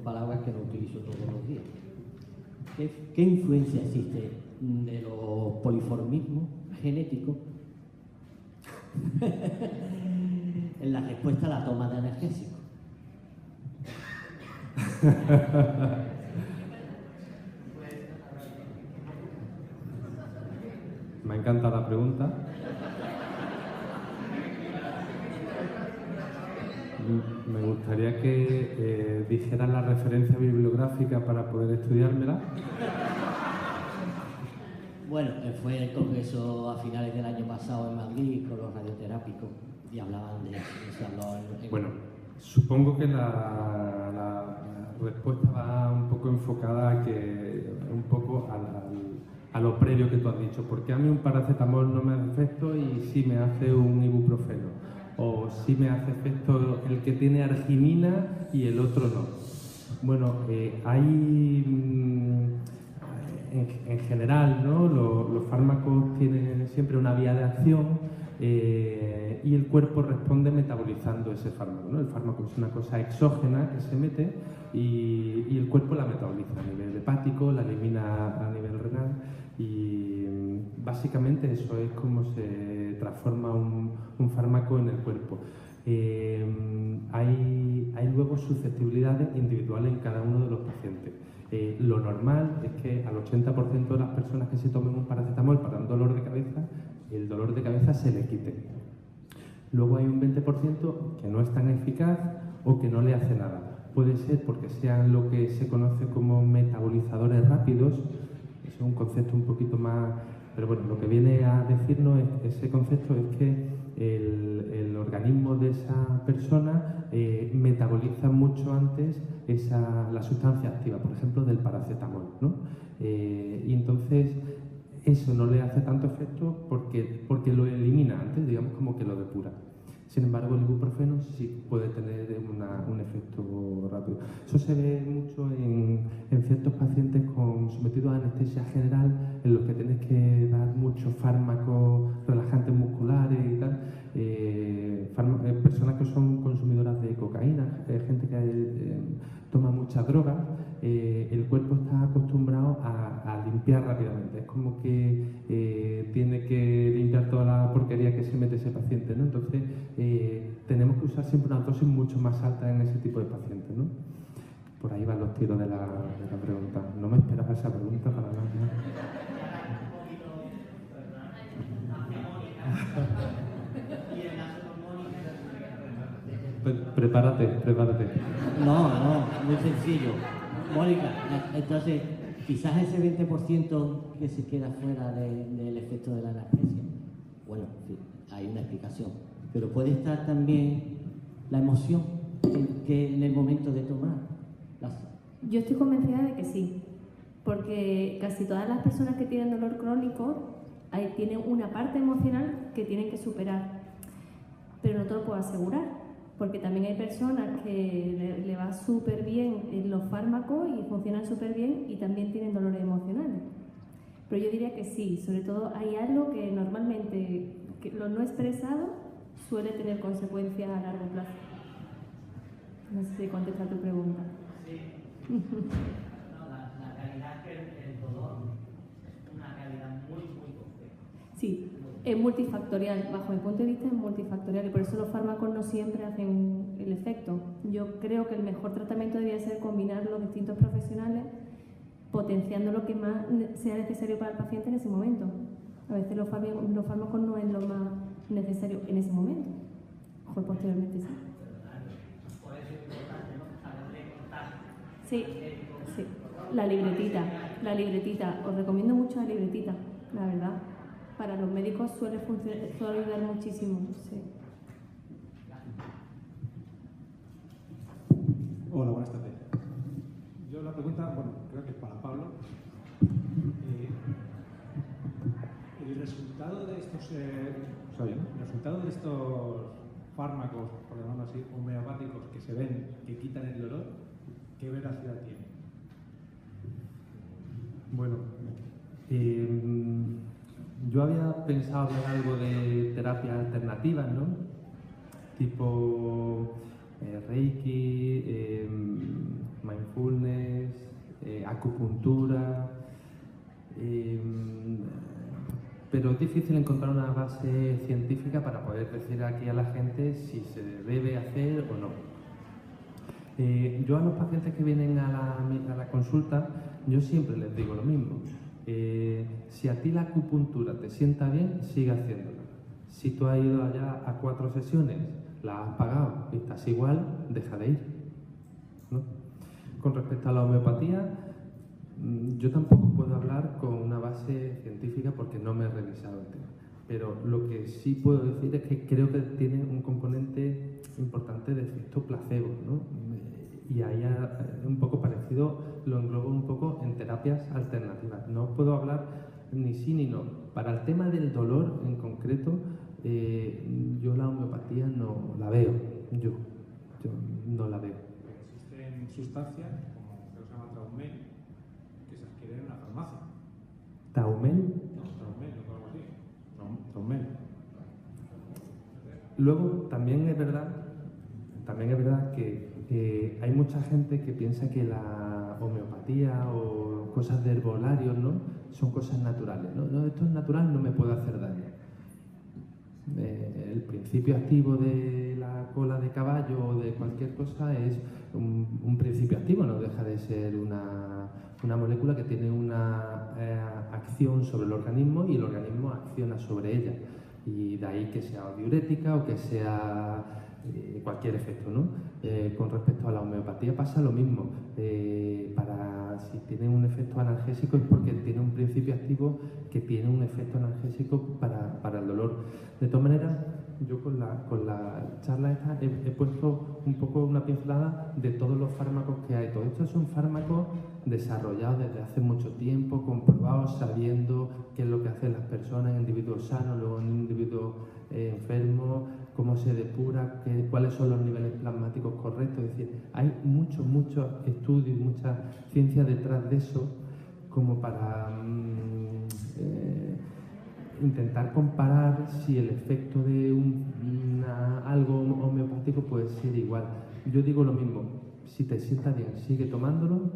palabras que no utilizo todos los días. ¿Qué influencia existe de los poliformismos genéticos en la respuesta a la toma de analgésicos? Me encanta la pregunta. Me gustaría que dijeran la referencia bibliográfica para poder estudiármela. Bueno, fue el congreso a finales del año pasado en Madrid con los radioterápicos y hablaban de eso. Bueno, supongo que la respuesta va un poco enfocada a lo previo que tú has dicho. Porque a mí un paracetamol no me hace efecto y sí me hace un ibuprofeno. O sí me hace efecto el que tiene arginina y el otro no. Bueno, hay en general, ¿no? Los fármacos tienen siempre una vía de acción y el cuerpo responde metabolizando ese fármaco, ¿no? El fármaco es una cosa exógena que se mete y el cuerpo la metaboliza a nivel hepático, la elimina a nivel renal y básicamente eso es como se transforma un fármaco en el cuerpo. Hay luego susceptibilidades individuales en cada uno de los pacientes. Lo normal es que al 80% de las personas que se tomen un paracetamol para un dolor de cabeza, el dolor de cabeza se le quite. Luego hay un 20% que no es tan eficaz o que no le hace nada. Puede ser porque sean lo que se conoce como metabolizadores rápidos, eso es un concepto un poquito más... Pero bueno, lo que viene a decirnos ese concepto es que el organismo de esa persona metaboliza mucho antes la sustancia activa, por ejemplo, del paracetamol, ¿no? Y entonces eso no le hace tanto efecto porque lo elimina antes, digamos como que lo depura. Sin embargo, el ibuprofeno sí puede tener un efecto rápido. Eso se ve mucho en ciertos pacientes sometidos a anestesia general, en los que tienes que dar muchos fármacos relajantes musculares y tal. Personas que son consumidoras de cocaína, gente que toma muchas drogas, el cuerpo está acostumbrado a limpiar rápidamente. Es como que tiene que limpiar toda la porquería que se mete ese paciente, ¿no? Entonces, tenemos que usar siempre una dosis mucho más alta en ese tipo de pacientes, ¿no? Por ahí van los tiros de la pregunta. No me esperaba esa pregunta para nada. Prepárate. No, muy sencillo. Mónica, entonces, quizás ese 20% que se queda fuera del efecto de la anestesia, bueno, sí, hay una explicación, pero puede estar también la emoción que en el momento de tomar. Yo estoy convencida de que sí, porque casi todas las personas que tienen dolor crónico tienen una parte emocional que tienen que superar, pero no te lo puedo asegurar. Porque también hay personas que le va súper bien los fármacos y funcionan súper bien y también tienen dolores emocionales. Pero yo diría que sí, sobre todo hay algo que normalmente lo no expresado suele tener consecuencias a largo plazo. No sé si contesta tu pregunta. Sí. No, la calidad del dolor es una calidad muy compleja. Sí. Es multifactorial, bajo mi punto de vista es multifactorial y por eso los fármacos no siempre hacen el efecto. Yo creo que el mejor tratamiento debería ser combinar los distintos profesionales potenciando lo que más sea necesario para el paciente en ese momento. A veces los fármacos no es lo más necesario en ese momento, mejor posteriormente sí. Sí, sí. La libretita. Os recomiendo mucho la libretita, la verdad. Para los médicos suele ayudar muchísimo, sí. Hola, buenas tardes. Yo la pregunta, bueno, creo que es para Pablo. El resultado de estos, el resultado de estos fármacos, por llamarlo así, homeopáticos que se ven, que quitan el dolor, ¿qué veracidad tiene? Bueno, yo había pensado hablar algo de terapias alternativas, ¿no? Tipo Reiki, mindfulness, acupuntura, pero es difícil encontrar una base científica para poder decir aquí a la gente si se debe hacer o no. Yo a los pacientes que vienen a la consulta, yo siempre les digo lo mismo. Si a ti la acupuntura te sienta bien, sigue haciéndola. Si tú has ido allá a 4 sesiones, la has pagado y estás igual, deja de ir, ¿no? Con respecto a la homeopatía, yo tampoco puedo hablar con una base científica porque no me he revisado el tema. Pero lo que sí puedo decir es que creo que tiene un componente importante de efecto placebo, ¿no? Y ahí un poco parecido, lo englobo un poco en terapias alternativas. No puedo hablar ni sí ni no. Para el tema del dolor en concreto, yo la homeopatía no la veo, yo no la veo. Existen sustancias, como creo que se llama Traumel, que se adquieren en la farmacia. ¿Taumel? No, Traumel, no algo así. No, Traumel. Luego, también es verdad que hay mucha gente que piensa que la homeopatía o cosas de herbolarios, ¿no?, son cosas naturales. No, esto es natural, no me puede hacer daño. El principio activo de la cola de caballo o de cualquier cosa es un principio activo, no deja de ser una molécula que tiene una acción sobre el organismo y el organismo acciona sobre ella. Y de ahí que sea diurética o que sea cualquier efecto, ¿no? Con respecto a la homeopatía pasa lo mismo. Si tiene un efecto analgésico es porque tiene un principio activo que tiene un efecto analgésico para el dolor. De todas maneras, yo con la charla esta he puesto un poco una pincelada de todos los fármacos que hay. Todos estos son fármacos desarrollados desde hace mucho tiempo, comprobados, sabiendo qué es lo que hacen las personas en individuos sanos, luego en individuos enfermos, cómo se depura, cuáles son los niveles plasmáticos correctos. Es decir, hay muchos estudios, mucha ciencia detrás de eso, como para intentar comparar si el efecto de algo homeopático puede ser igual. Yo digo lo mismo, si te sienta bien, sigue tomándolo,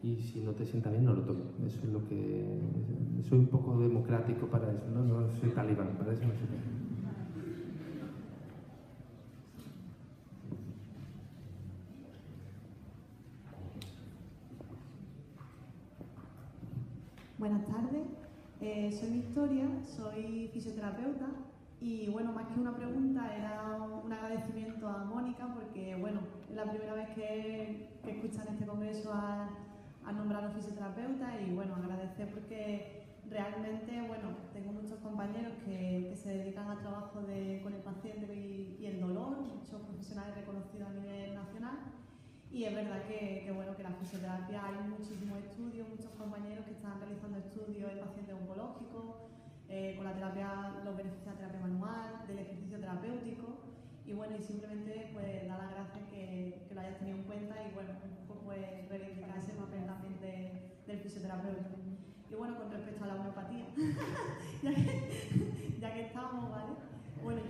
y si no te sienta bien, no lo tomes. Eso es lo que... Soy un poco democrático para eso, ¿no? No soy talibán, para eso no soy talibán. Buenas tardes, soy Victoria, soy fisioterapeuta y bueno, más que una pregunta era un agradecimiento a Mónica porque bueno, es la primera vez que escuchan este congreso a nombrar a los fisioterapeutas y bueno, agradecer porque realmente, bueno, tengo muchos compañeros que se dedican al trabajo con el paciente y el dolor, muchos profesionales reconocidos a nivel nacional. Y es verdad que bueno, que la fisioterapia hay muchísimos estudios, muchos compañeros que están realizando estudios en pacientes oncológicos, con la terapia, los beneficios de la terapia manual, del ejercicio terapéutico. Y bueno, y simplemente pues dar las gracias que lo hayas tenido en cuenta y bueno, un poco pues reivindicar ese papel también del fisioterapeuta. Y bueno, con respecto a la homeopatía, ya que estamos, ¿vale? Bueno,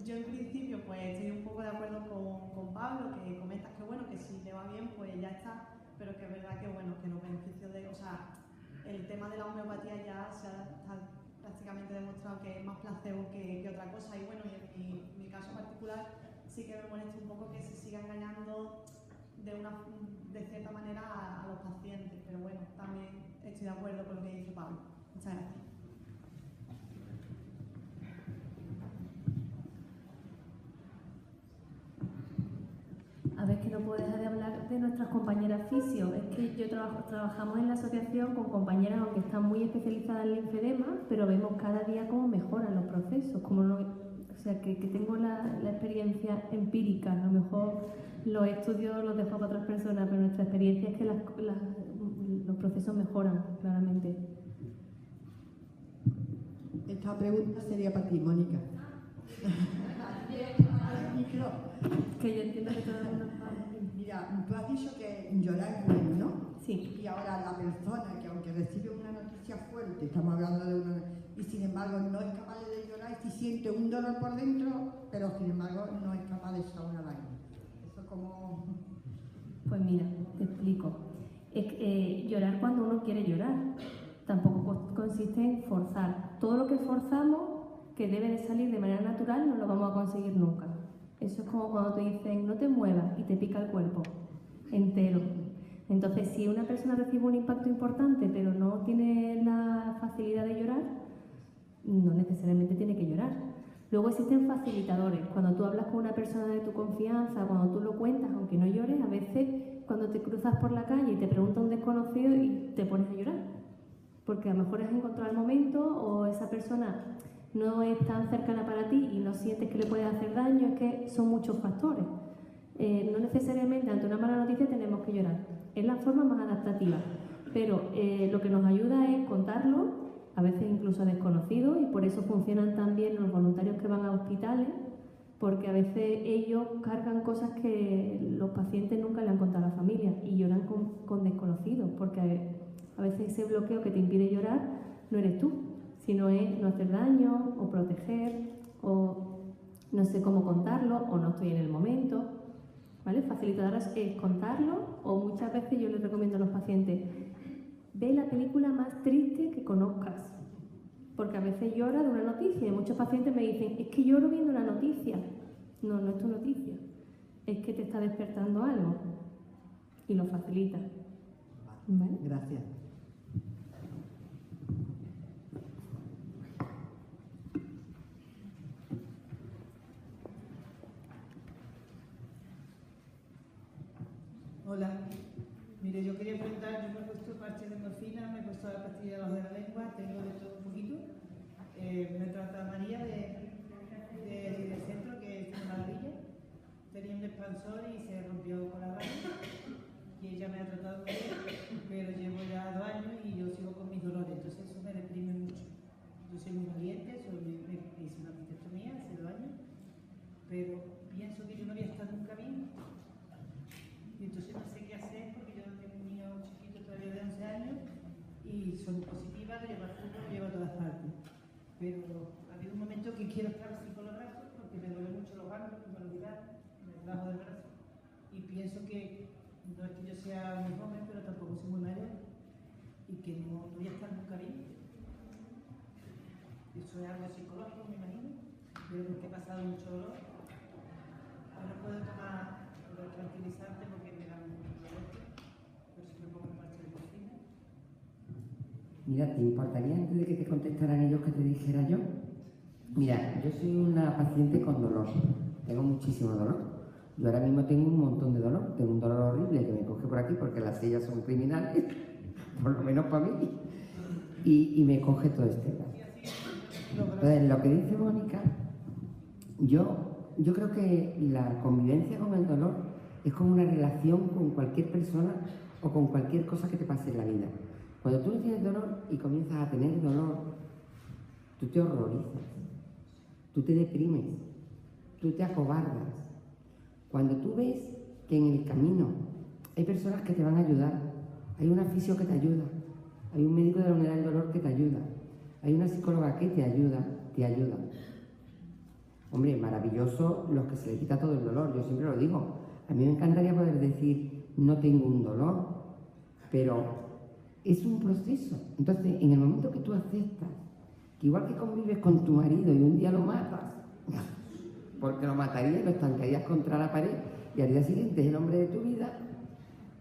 yo en principio pues estoy un poco de acuerdo con Pablo, que comentas que bueno, que si le va bien pues ya está, pero que es verdad que bueno, que los beneficios o sea, el tema de la homeopatía ya está prácticamente demostrado que es más placebo que otra cosa y bueno, y en mi caso particular sí que me molesta un poco que se siga engañando de cierta manera a los pacientes, pero bueno, también estoy de acuerdo con lo que dice Pablo. Muchas gracias. puedo dejar de hablar de nuestras compañeras fisio. Es que trabajamos en la asociación con compañeras aunque están muy especializadas en linfedema, pero vemos cada día cómo mejoran los procesos, o sea, que tengo la experiencia empírica. A lo mejor los estudios los dejo para otras personas, pero nuestra experiencia es que los procesos mejoran claramente. Esta pregunta sería para ti, Mónica. Que yo entiendo que todo el mundo... Mira, tú has dicho que llorar es bueno, ¿no? Sí. Y ahora la persona que aunque recibe una noticia fuerte, estamos hablando de una... y sin embargo no es capaz de llorar, si siente un dolor por dentro, pero sin embargo no es capaz de echar una lágrima. Eso como... Pues mira, te explico. Llorar cuando uno quiere llorar. Tampoco consiste en forzar. Todo lo que forzamos, que debe de salir de manera natural, no lo vamos a conseguir nunca. Eso es como cuando te dicen no te muevas y te pica el cuerpo entero. Entonces, si una persona recibe un impacto importante pero no tiene la facilidad de llorar, no necesariamente tiene que llorar. Luego existen facilitadores. Cuando tú hablas con una persona de tu confianza, cuando tú lo cuentas, aunque no llores, a veces cuando te cruzas por la calle y te pregunta un desconocido y te pones a llorar. Porque a lo mejor has encontrado el momento o esa persona no es tan cercana para ti y no sientes que le puede hacer daño. Es que son muchos factores. No necesariamente ante una mala noticia tenemos que llorar. Es la forma más adaptativa. Pero lo que nos ayuda es contarlo, a veces incluso a desconocidos, y por eso funcionan tan bien los voluntarios que van a hospitales, porque a veces ellos cargan cosas que los pacientes nunca le han contado a la familia y lloran con desconocidos, porque a veces ese bloqueo que te impide llorar no eres tú, sino es no hacer daño o proteger o no sé cómo contarlo o no estoy en el momento, ¿vale? Facilitadoras es contarlo, o muchas veces yo les recomiendo a los pacientes: ve la película más triste que conozcas, porque a veces llora de una noticia y muchos pacientes me dicen es que lloro viendo una noticia. No, no es tu noticia, es que te está despertando algo y lo facilita. ¿Vale? Gracias. Hola, mire, yo quería preguntar, yo me he puesto parche de morfina, me he puesto la pastilla debajo de la lengua, tengo de todo un poquito. Me trata María del centro, que es una maravilla. Tenía un expansor y se rompió con la raya y ella me ha tratado muy bien, pero llevo ya 2 años y yo sigo con mis dolores, entonces eso me deprime mucho. Yo soy muy valiente, me hice una mastectomía hace 2 años, pero pienso que yo no voy a estar nunca bien. Y entonces no sé qué hacer porque yo tengo un niño chiquito todavía de 11 años y soy positiva, lo llevo al fútbol, lo llevo a todas partes. Pero ha habido un momento que quiero estar así con los brazos porque me duelen mucho los brazos, me olvidar, me bajo del brazo. Y pienso que no es que yo sea muy joven, pero tampoco soy muy mayor y que no voy a estar nunca bien. Eso es algo psicológico, me imagino, pero porque he pasado mucho dolor. Yo no puedo tomar tranquilizante porque me dan mucho dolor, pero si me pongo en parche de morfina. Mira, ¿te importaría antes de que te contestaran ellos que te dijera yo? Mira, yo soy una paciente con dolor, tengo muchísimo dolor. Yo ahora mismo tengo un montón de dolor, tengo un dolor horrible que me coge por aquí porque las sillas son criminales, por lo menos para mí, y me coge todo este lado. Entonces, lo que dice Mónica, yo creo que la convivencia con el dolor es como una relación con cualquier persona o con cualquier cosa que te pase en la vida. Cuando tú no tienes dolor y comienzas a tener dolor, tú te horrorizas, tú te deprimes, tú te acobardas. Cuando tú ves que en el camino hay personas que te van a ayudar, hay una fisio que te ayuda, hay un médico de la unidad del dolor que te ayuda, hay una psicóloga que te ayuda. Hombre, maravilloso los que se le quita todo el dolor, yo siempre lo digo. A mí me encantaría poder decir, no tengo un dolor, pero es un proceso. Entonces, en el momento que tú aceptas, que igual que convives con tu marido y un día lo matas, porque lo matarías y lo estancarías contra la pared y al día siguiente es el hombre de tu vida,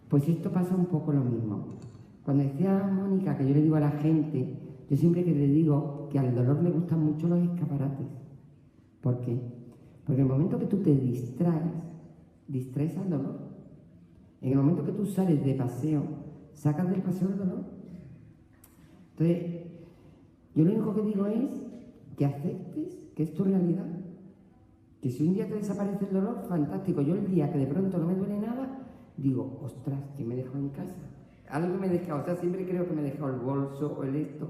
pues esto pasa un poco lo mismo. Cuando decía Mónica que yo le digo a la gente, yo siempre que le digo que al dolor le gustan mucho los escaparates. ¿Por qué? Porque en el momento que tú te distraes al dolor. En el momento que tú sales de paseo, sacas del paseo el dolor. Entonces, yo lo único que digo es que aceptes que es tu realidad. Que si un día te desaparece el dolor, fantástico. Yo el día que de pronto no me duele nada, digo, ostras, que me he dejado en casa. Algo me he dejado, o sea, siempre creo que me he dejado el bolso o el esto.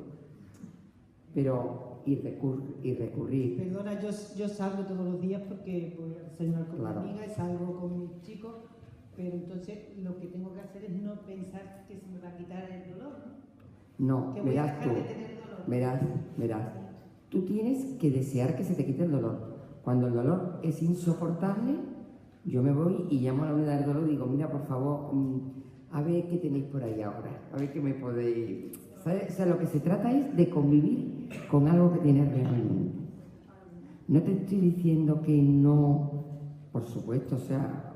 Pero, y recurrir. Perdona, yo salgo todos los días porque voy a desayunar con Claro. mi amiga y salgo con mis chicos, pero entonces lo que tengo que hacer es no pensar que se me va a quitar el dolor, ¿no? No, Que voy a verás dejar tú, de tener dolor. verás. Tú tienes que desear que se te quite el dolor. Cuando el dolor es insoportable, yo me voy y llamo a la unidad del dolor y digo, mira, por favor, a ver qué tenéis por ahí ahora, a ver qué me podéis... ¿Sabes? O sea, lo que se trata es de convivir con algo que tienes realmente. No te estoy diciendo que no, por supuesto, o sea,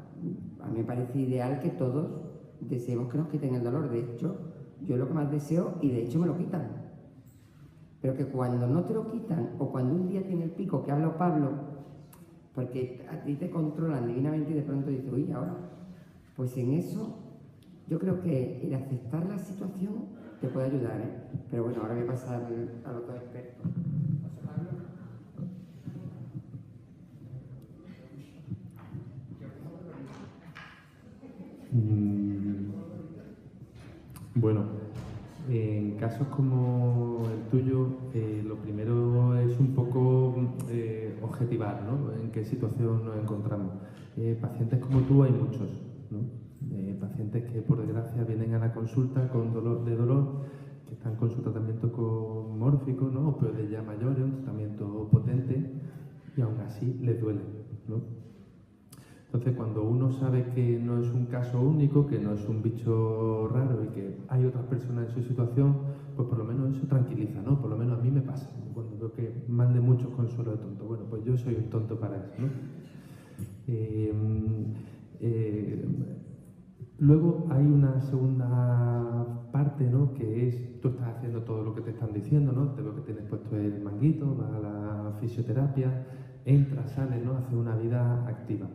a mí me parece ideal que todos deseemos que nos quiten el dolor. De hecho, yo lo que más deseo, y de hecho me lo quitan. Pero que cuando no te lo quitan, o cuando un día tiene el pico que habla Pablo, porque a ti te controlan divinamente y de pronto dices, uy, ahora, pues en eso yo creo que el aceptar la situación te puede ayudar, ¿eh? Pero bueno, ahora voy a pasar a los dos expertos. Bueno, en casos como el tuyo, lo primero es un poco objetivar, ¿no? En qué situación nos encontramos. Pacientes como tú hay muchos, ¿no? Pacientes que por desgracia vienen a la consulta con dolor, que están con su tratamiento con mórfico, ¿no? Opioides ya mayores, un tratamiento potente, y aún así les duele, ¿no? Entonces, cuando uno sabe que no es un caso único, que no es un bicho raro y que hay otras personas en su situación, pues por lo menos eso tranquiliza, ¿no? Por lo menos a mí me pasa. Cuando veo que más de muchos consuelo de tonto, bueno, pues yo soy un tonto para eso, ¿no? Luego hay una segunda parte, ¿no? Que es, tú estás haciendo todo lo que te están diciendo, ¿no? Te veo que tienes puesto el manguito, vas a la fisioterapia, entras, sales, ¿no? Haces una vida activa.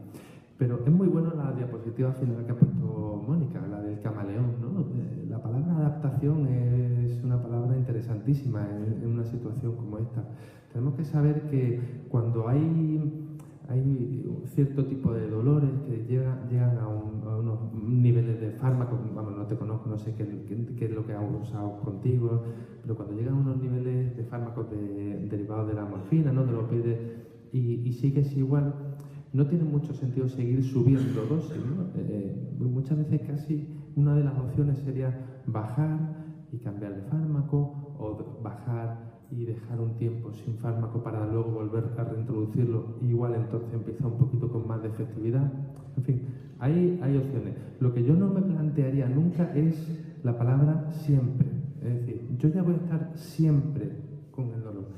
Pero es muy bueno la diapositiva final que ha puesto Mónica, la del camaleón, ¿no? La palabra adaptación es una palabra interesantísima en una situación como esta. Tenemos que saber que cuando hay cierto tipo de dolores que llegan a unos niveles de fármacos, vamos, no te conozco, no sé qué es lo que has usado contigo, pero cuando llegan a unos niveles de fármacos derivados de la morfina, ¿no? De los opioides, y sigues igual, no tiene mucho sentido seguir subiendo dosis, ¿no? Muchas veces casi una de las opciones sería bajar y cambiar de fármaco, o bajar y dejar un tiempo sin fármaco para luego volver a reintroducirlo, igual entonces empieza un poquito con más de efectividad. En fin, hay opciones. Lo que yo no me plantearía nunca es la palabra siempre. Es decir, yo ya voy a estar siempre con el dolor.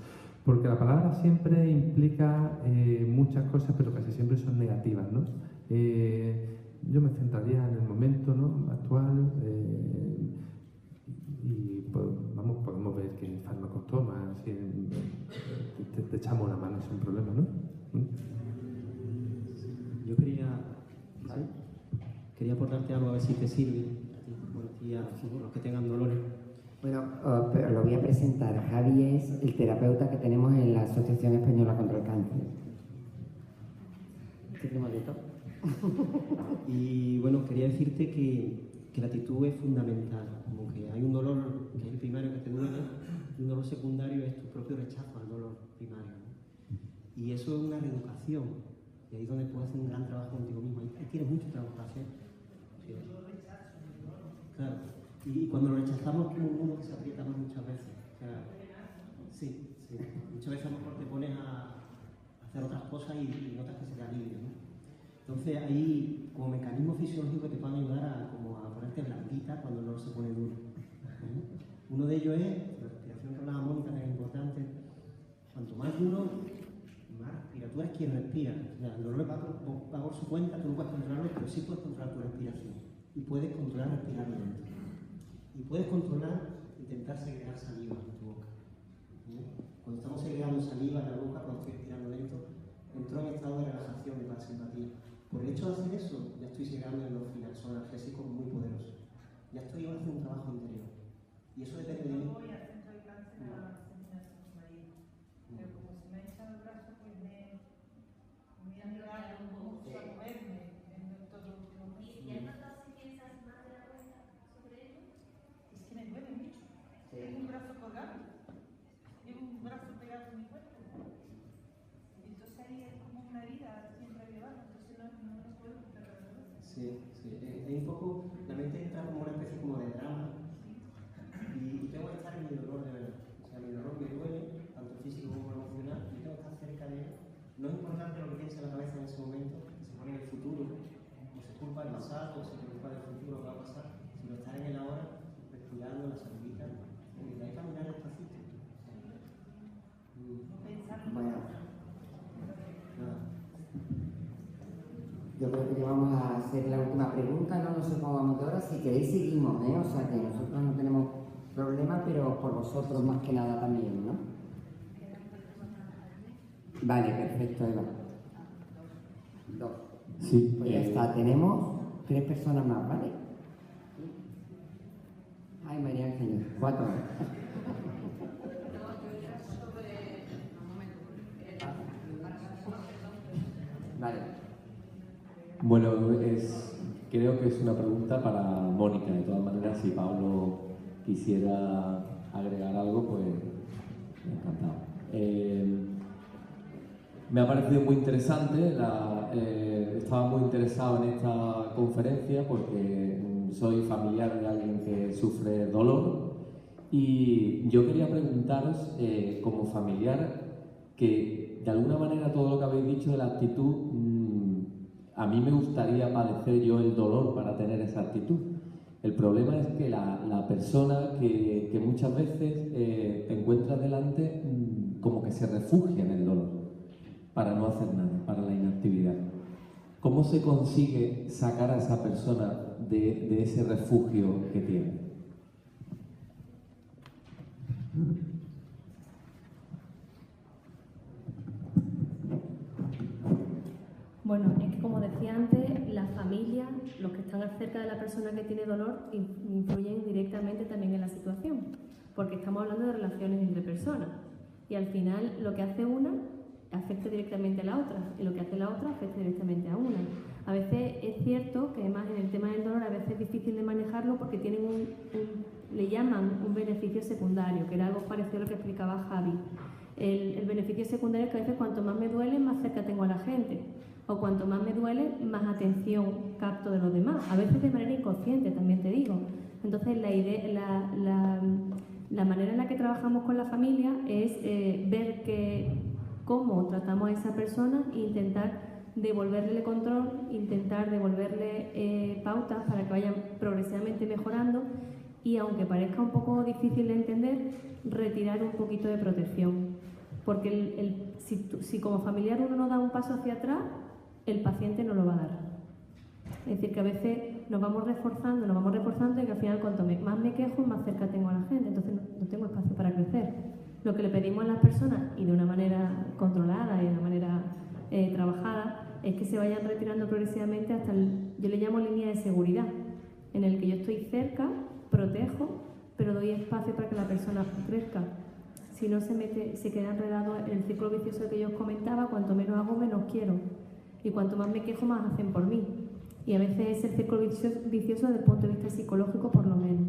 Porque la palabra siempre implica muchas cosas, pero casi siempre son negativas, ¿no? Yo me centraría en el momento, ¿no? Actual, y pues, vamos, podemos ver qué fármacos tomas, si te echamos una mano sin problema, ¿no? Yo quería aportarte algo a ver si te sirve, y a los que tengan dolores. Bueno, pero lo voy a presentar. Javi es el terapeuta que tenemos en la Asociación Española contra el Cáncer. ¿Qué tenemos de todo? Y bueno, quería decirte que la actitud es fundamental. Como que hay un dolor que es el primario que te duele, y un dolor secundario es tu propio rechazo al dolor primario, ¿no? Y eso es una reeducación. Y ahí es donde puedes hacer un gran trabajo contigo mismo. Ahí tienes mucho trabajo que hacer. Sí. Claro. Y cuando lo rechazamos, como uno que se aprieta más muchas veces. O sea, sí. Muchas veces a lo mejor te pones a hacer otras cosas y notas que se te alivia, ¿no? Entonces ahí, como mecanismo fisiológico, te pueden ayudar a ponerte blandita cuando no se pone duro. Uno de ellos es la respiración que hablaba Mónica, tan importante. Cuanto más duro, más respira. Tú eres quien respira. O sea, el dolor va por su cuenta, tú no puedes controlarlo, pero sí puedes controlar tu respiración. Y puedes controlar respirar lento. Y puedes controlar, intentar segregar saliva en tu boca. Cuando estamos segregando saliva en la boca, cuando estoy respirando lento, entro en estado de relajación y parasimpatía. Por el hecho de hacer eso, ya estoy llegando en los finales, son analgésicos muy poderosos. Ya estoy haciendo un trabajo interior. Y eso depende de mí. Voy al centro de cáncer a seminario con su marido. Pero como se me ha echado el brazo, pues me ha ayudado mucho a moverme en todo lo que... ¿Y has notado si piensas más de la cuenta sobre ello? Es que me duele mucho. Tengo un brazo colgado. Llevo un brazo pegado en mi cuerpo. Entonces ahí es como una herida siempre llevada. Entonces no me puedo quitar la cabeza. Sí, sí. Es un poco, la mente entra como una especie como de drama. Y tengo que estar en mi dolor de verdad. O sea, mi dolor me duele, tanto físico como emocional, y tengo que estar cerca de él. No es importante lo que piense en la cabeza en ese momento, que se pone en el futuro, o se culpa del pasado, o se preocupa del futuro, lo que va a pasar, sino estar en el ahora, respirando la saludita, y hay que caminar despacito. Bueno, yo creo que ya vamos a hacer la última pregunta, no nos ocupamos de ahora, si queréis seguimos, o sea que nosotros no tenemos problema, pero por vosotros más que nada también, ¿no? Vale, perfecto, Eva. 2. Sí, pues ya está, tenemos 3 personas más, ¿vale? Ay, María Ángel, 4. Vale. Bueno, creo que es una pregunta para Mónica. De todas maneras, si Pablo quisiera agregar algo, pues encantado. Me ha parecido muy interesante, estaba muy interesado en esta conferencia porque soy familiar de alguien que sufre dolor y yo quería preguntaros, como familiar, que de alguna manera todo lo que habéis dicho de la actitud, a mí me gustaría padecer yo el dolor para tener esa actitud. El problema es que la persona que muchas veces te encuentras delante como que se refugia en el dolor para no hacer nada, para la inactividad. ¿Cómo se consigue sacar a esa persona de ese refugio que tiene? Bueno, es que como decía antes, la familia, los que están cerca de la persona que tiene dolor, influyen directamente también en la situación, porque estamos hablando de relaciones entre personas y al final lo que hace una afecta directamente a la otra y lo que hace la otra afecta directamente a una. A veces es cierto que además en el tema del dolor a veces es difícil de manejarlo porque tienen le llaman un beneficio secundario, que era algo parecido a lo que explicaba Javi. El beneficio secundario es que a veces cuanto más me duele, más cerca tengo a la gente, o cuanto más me duele, más atención capto de los demás, a veces de manera inconsciente, también te digo. Entonces la manera en la que trabajamos con la familia es ver cómo tratamos a esa persona e intentar devolverle el control, intentar devolverle pautas para que vayan progresivamente mejorando y, aunque parezca un poco difícil de entender, retirar un poquito de protección. Porque si como familiar uno no da un paso hacia atrás, el paciente no lo va a dar. Es decir, que a veces nos vamos reforzando y que al final cuanto más me quejo, más cerca tengo a la gente, entonces no tengo espacio para crecer. Lo que le pedimos a las personas, y de una manera controlada y de una manera trabajada, es que se vayan retirando progresivamente hasta yo le llamo línea de seguridad, en el que yo estoy cerca, protejo, pero doy espacio para que la persona crezca. Si no se queda enredado en el círculo vicioso que yo os comentaba, cuanto menos hago, menos quiero. Y cuanto más me quejo, más hacen por mí. Y a veces es el círculo vicioso desde el punto de vista psicológico, por lo menos.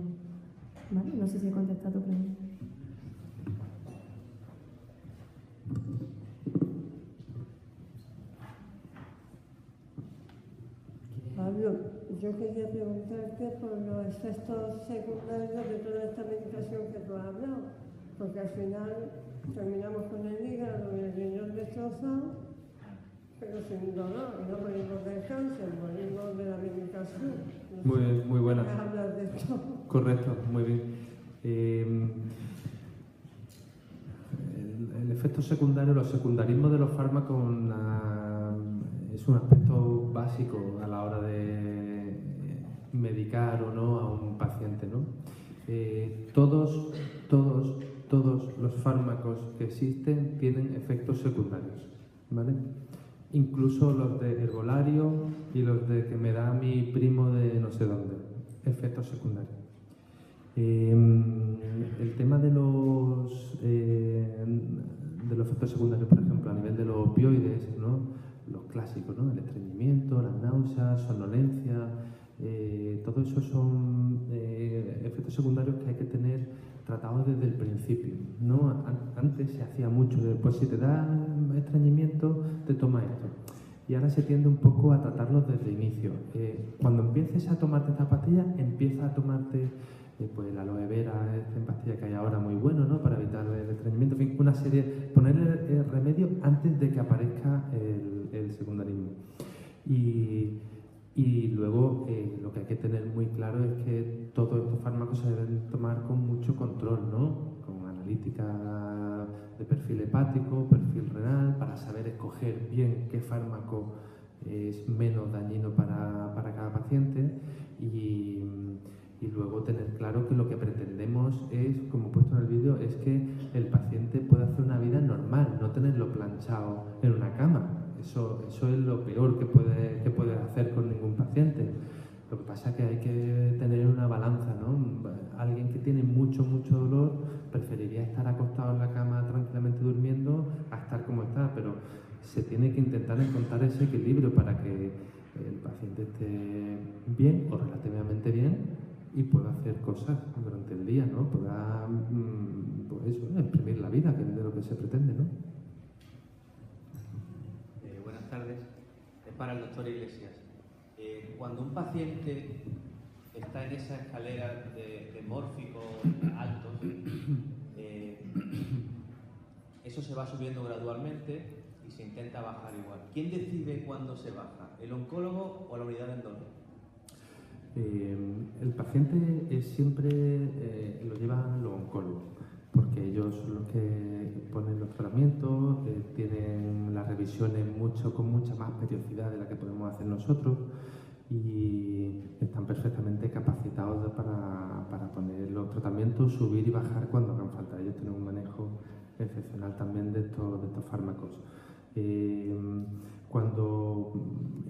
¿Vale? No sé si he contestado tu pregunta. Pablo, yo quería preguntarte por los efectos secundarios de toda esta medicación que tú has hablado, porque al final terminamos con el hígado y el riñón destrozado, pero sin dolor, y no morimos del cáncer, morimos de la medicación. Muy buena. ¿Puedes hablar de esto? Correcto, muy bien. El efecto secundario, los secundarismos de los fármacos es un aspecto básico a la hora de medicar o no a un paciente, ¿no? Todos los fármacos que existen tienen efectos secundarios, ¿vale? incluso los de herbolario y los de que me da mi primo de no sé dónde, efectos secundarios. El tema de los efectos secundarios, por ejemplo, a nivel de los opioides, ¿no? Los clásicos, ¿no? El estreñimiento, las náuseas, somnolencia, todo eso son efectos secundarios que hay que tener tratados desde el principio, ¿no? Antes se hacía mucho, pues si te da estreñimiento, te toma esto. Y ahora se tiende un poco a tratarlos desde el inicio. Cuando empieces a tomarte esta pastilla, empieza a tomarte pues la aloe vera, esta pastilla que hay ahora muy bueno, ¿no? Para evitar el estreñimiento, en fin, una serie, ponerle el remedio antes de que aparezca el secundarismo. Y luego lo que hay que tener muy claro es que todos estos fármacos se deben tomar con mucho control, ¿no? Con analítica de perfil hepático, perfil renal, para saber escoger bien qué fármaco es menos dañino para cada paciente y luego tener claro que lo que pretendemos es, como he puesto en el vídeo, es que el paciente pueda hacer una vida normal, no tenerlo planchado en una cama. Eso es lo peor que puede hacer con ningún paciente. Lo que pasa es que hay que tener una balanza, ¿no? Alguien que tiene mucho dolor preferiría estar acostado en la cama tranquilamente durmiendo a estar como está, pero se tiene que intentar encontrar ese equilibrio para que el paciente esté bien o relativamente bien y pueda hacer cosas durante el día, ¿no? Pueda, pues eso, exprimir la vida, que es de lo que se pretende, ¿no? Buenas tardes. Es para el doctor Iglesias. Cuando un paciente está en esa escalera de mórficos altos, eso se va subiendo gradualmente y se intenta bajar igual. ¿Quién decide cuándo se baja? ¿El oncólogo o la unidad de endócrino? El paciente siempre lo llevan los oncólogos, porque ellos son los que ponen los tratamientos, tienen las revisiones con mucha más periodicidad de la que podemos hacer nosotros y están perfectamente capacitados para poner los tratamientos, subir y bajar cuando hagan falta. Ellos tienen un manejo excepcional también de estos fármacos. Cuando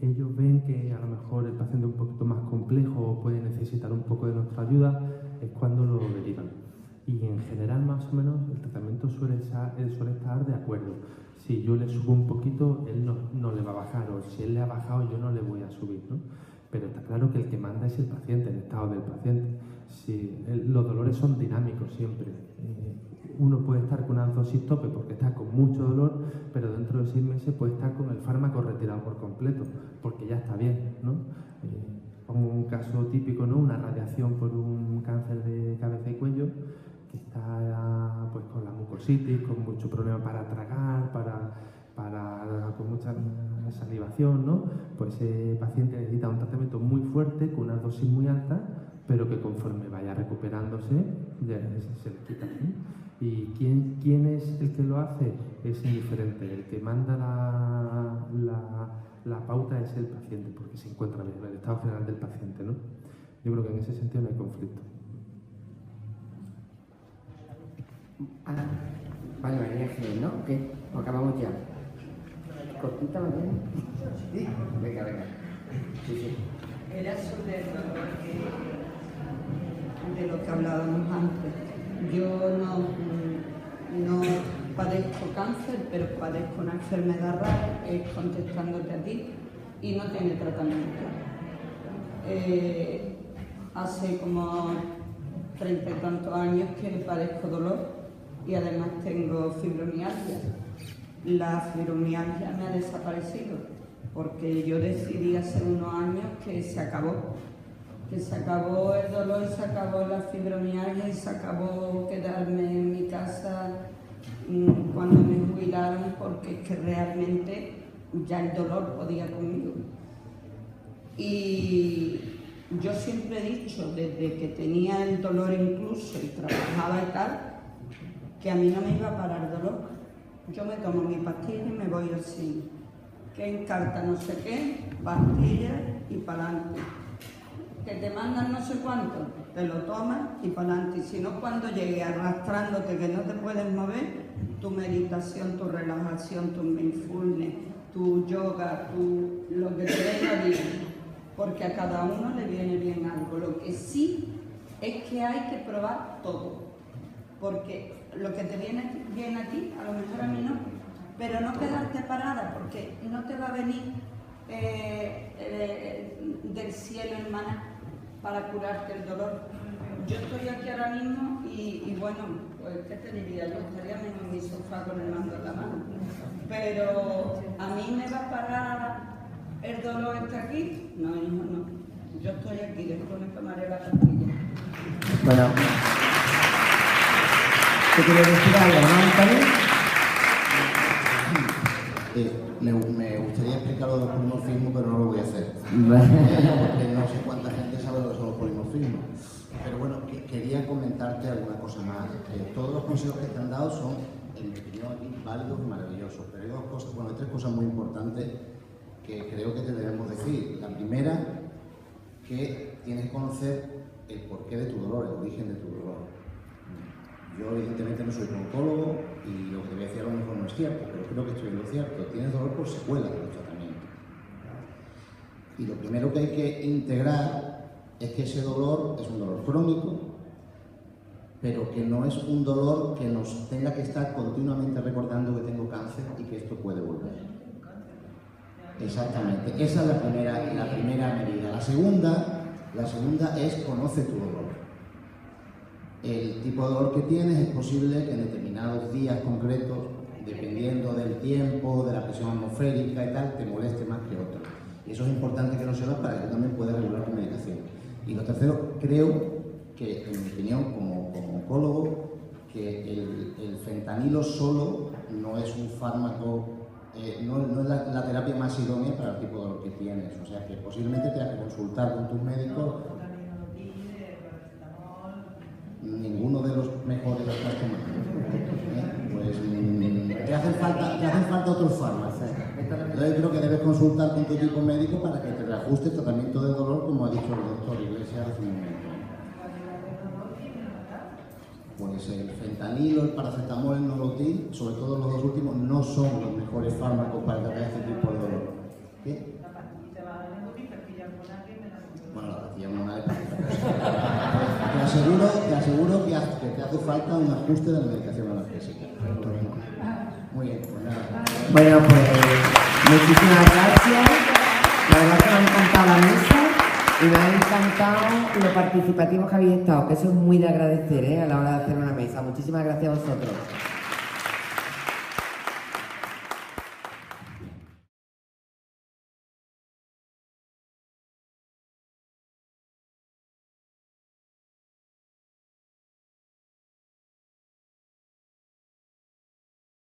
ellos ven que a lo mejor el paciente es un poquito más complejo o puede necesitar un poco de nuestra ayuda, es cuando lo derivan. Y en general, más o menos, el tratamiento suele estar de acuerdo. Si yo le subo un poquito, él no le va a bajar, o si él le ha bajado, yo no le voy a subir, ¿no? Pero está claro que el que manda es el paciente, el estado del paciente. Los dolores son dinámicos siempre. Uno puede estar con una dosis tope porque está con mucho dolor, pero dentro de 6 meses puede estar con el fármaco retirado por completo, porque ya está bien, ¿no? Como un caso típico, ¿no? Una radiación por un cáncer de cabeza y cuello, que está pues con la mucositis, con mucho problema para tragar, con mucha salivación, ¿no? Pues ese paciente necesita un tratamiento muy fuerte, con una dosis muy alta, pero que conforme vaya recuperándose, ya se le quita, ¿no? ¿Y quién es el que lo hace? Es indiferente. El que manda la pauta es el paciente, porque se encuentra bien, el estado general del paciente, ¿no? Yo creo que en ese sentido no hay conflicto. Vale, María G, ¿no? ¿Qué? Acabamos ya. ¿Cortita, María? Sí. Venga. Sí. Era sobre el dolor de lo que hablábamos antes. Yo no padezco cáncer, pero padezco una enfermedad rara, es contestándote a ti, y no tiene tratamiento. Hace como 30 y tantos años que padezco dolor y además tengo fibromialgia. La fibromialgia me ha desaparecido porque yo decidí hace unos años que se acabó el dolor, se acabó la fibromialgia y se acabó quedarme en mi casa cuando me jubilaron, porque es que realmente ya el dolor podía conmigo. Y yo siempre he dicho, desde que tenía el dolor incluso y trabajaba y tal, que a mí no me iba a parar el dolor. Yo me tomo mi pastilla y me voy al cine. Que encarta no sé qué, pastillas y para adelante. que te mandan no sé cuánto, te lo tomas y para adelante. Y si no, cuando llegue arrastrándote que no te puedes mover, tu meditación, tu relajación, tu mindfulness, tu yoga, lo que te venga bien, porque a cada uno le viene bien algo. Lo que sí es que hay que probar todo, porque lo que te viene bien a ti, a lo mejor a mí no, pero no quedarte parada, porque no te va a venir del cielo el maná para curarte el dolor. Yo estoy aquí ahora mismo y bueno, pues qué te diría, yo estaría mismo en mi sofá con el mando en la mano, pero a mí me va a parar el dolor este aquí. No, hijo, no, yo estoy aquí, después me tomaré la pastilla. Bueno, ¿te quieres decir algo, no, Antonio? Me gustaría explicar lo de los polimorfismos, pero no lo voy a hacer. Porque no sé cuánta gente sabe lo que son los polimorfismos. Pero bueno, quería comentarte alguna cosa más. Todos los consejos que te han dado son, en mi opinión, aquí válidos y maravillosos. Pero hay dos cosas, bueno, hay tres cosas muy importantes que creo que te debemos decir. La primera, que tienes que conocer el porqué de tu dolor, el origen de tu dolor. Yo evidentemente no soy oncólogo y lo que te voy a decir a lo mejor no es cierto, pero creo que estoy en lo cierto. Tienes dolor por secuelas del tratamiento. Y lo primero que hay que integrar es que ese dolor es un dolor crónico, pero que no es un dolor que nos tenga que estar continuamente recordando que tengo cáncer y que esto puede volver. Exactamente. Esa es la primera medida. La segunda es conoce tu dolor. El tipo de dolor que tienes es posible que en determinados días concretos, dependiendo del tiempo, de la presión atmosférica y tal, te moleste más que otro. Y eso es importante que lo sepas para que tú también puedas regular tu medicación. Y lo tercero, creo que, en mi opinión, como oncólogo, que el fentanilo solo no es un fármaco, no es la terapia más idónea para el tipo de dolor que tienes. O sea, que posiblemente tengas que consultar con tus médicos. Ninguno de los mejores los has tomado. Pues te hacen falta otros fármacos. Entonces creo que debes consultar con tu equipo médico para que te reajuste el tratamiento de dolor, como ha dicho el doctor Iglesias hace un momento. Pues el fentanilo, el paracetamol, el nolotil, sobre todo los dos últimos, no son los mejores fármacos para tratar este tipo de dolor. ¿Qué? Bueno, la pastilla hormonal te aseguro que te hace falta un ajuste de la medicación analgésica. Muy bien, pues nada. Bueno, pues muchísimas gracias. La verdad que me ha encantado la mesa y me ha encantado lo participativos que habéis estado, que eso es muy de agradecer a la hora de hacer una mesa. Muchísimas gracias a vosotros.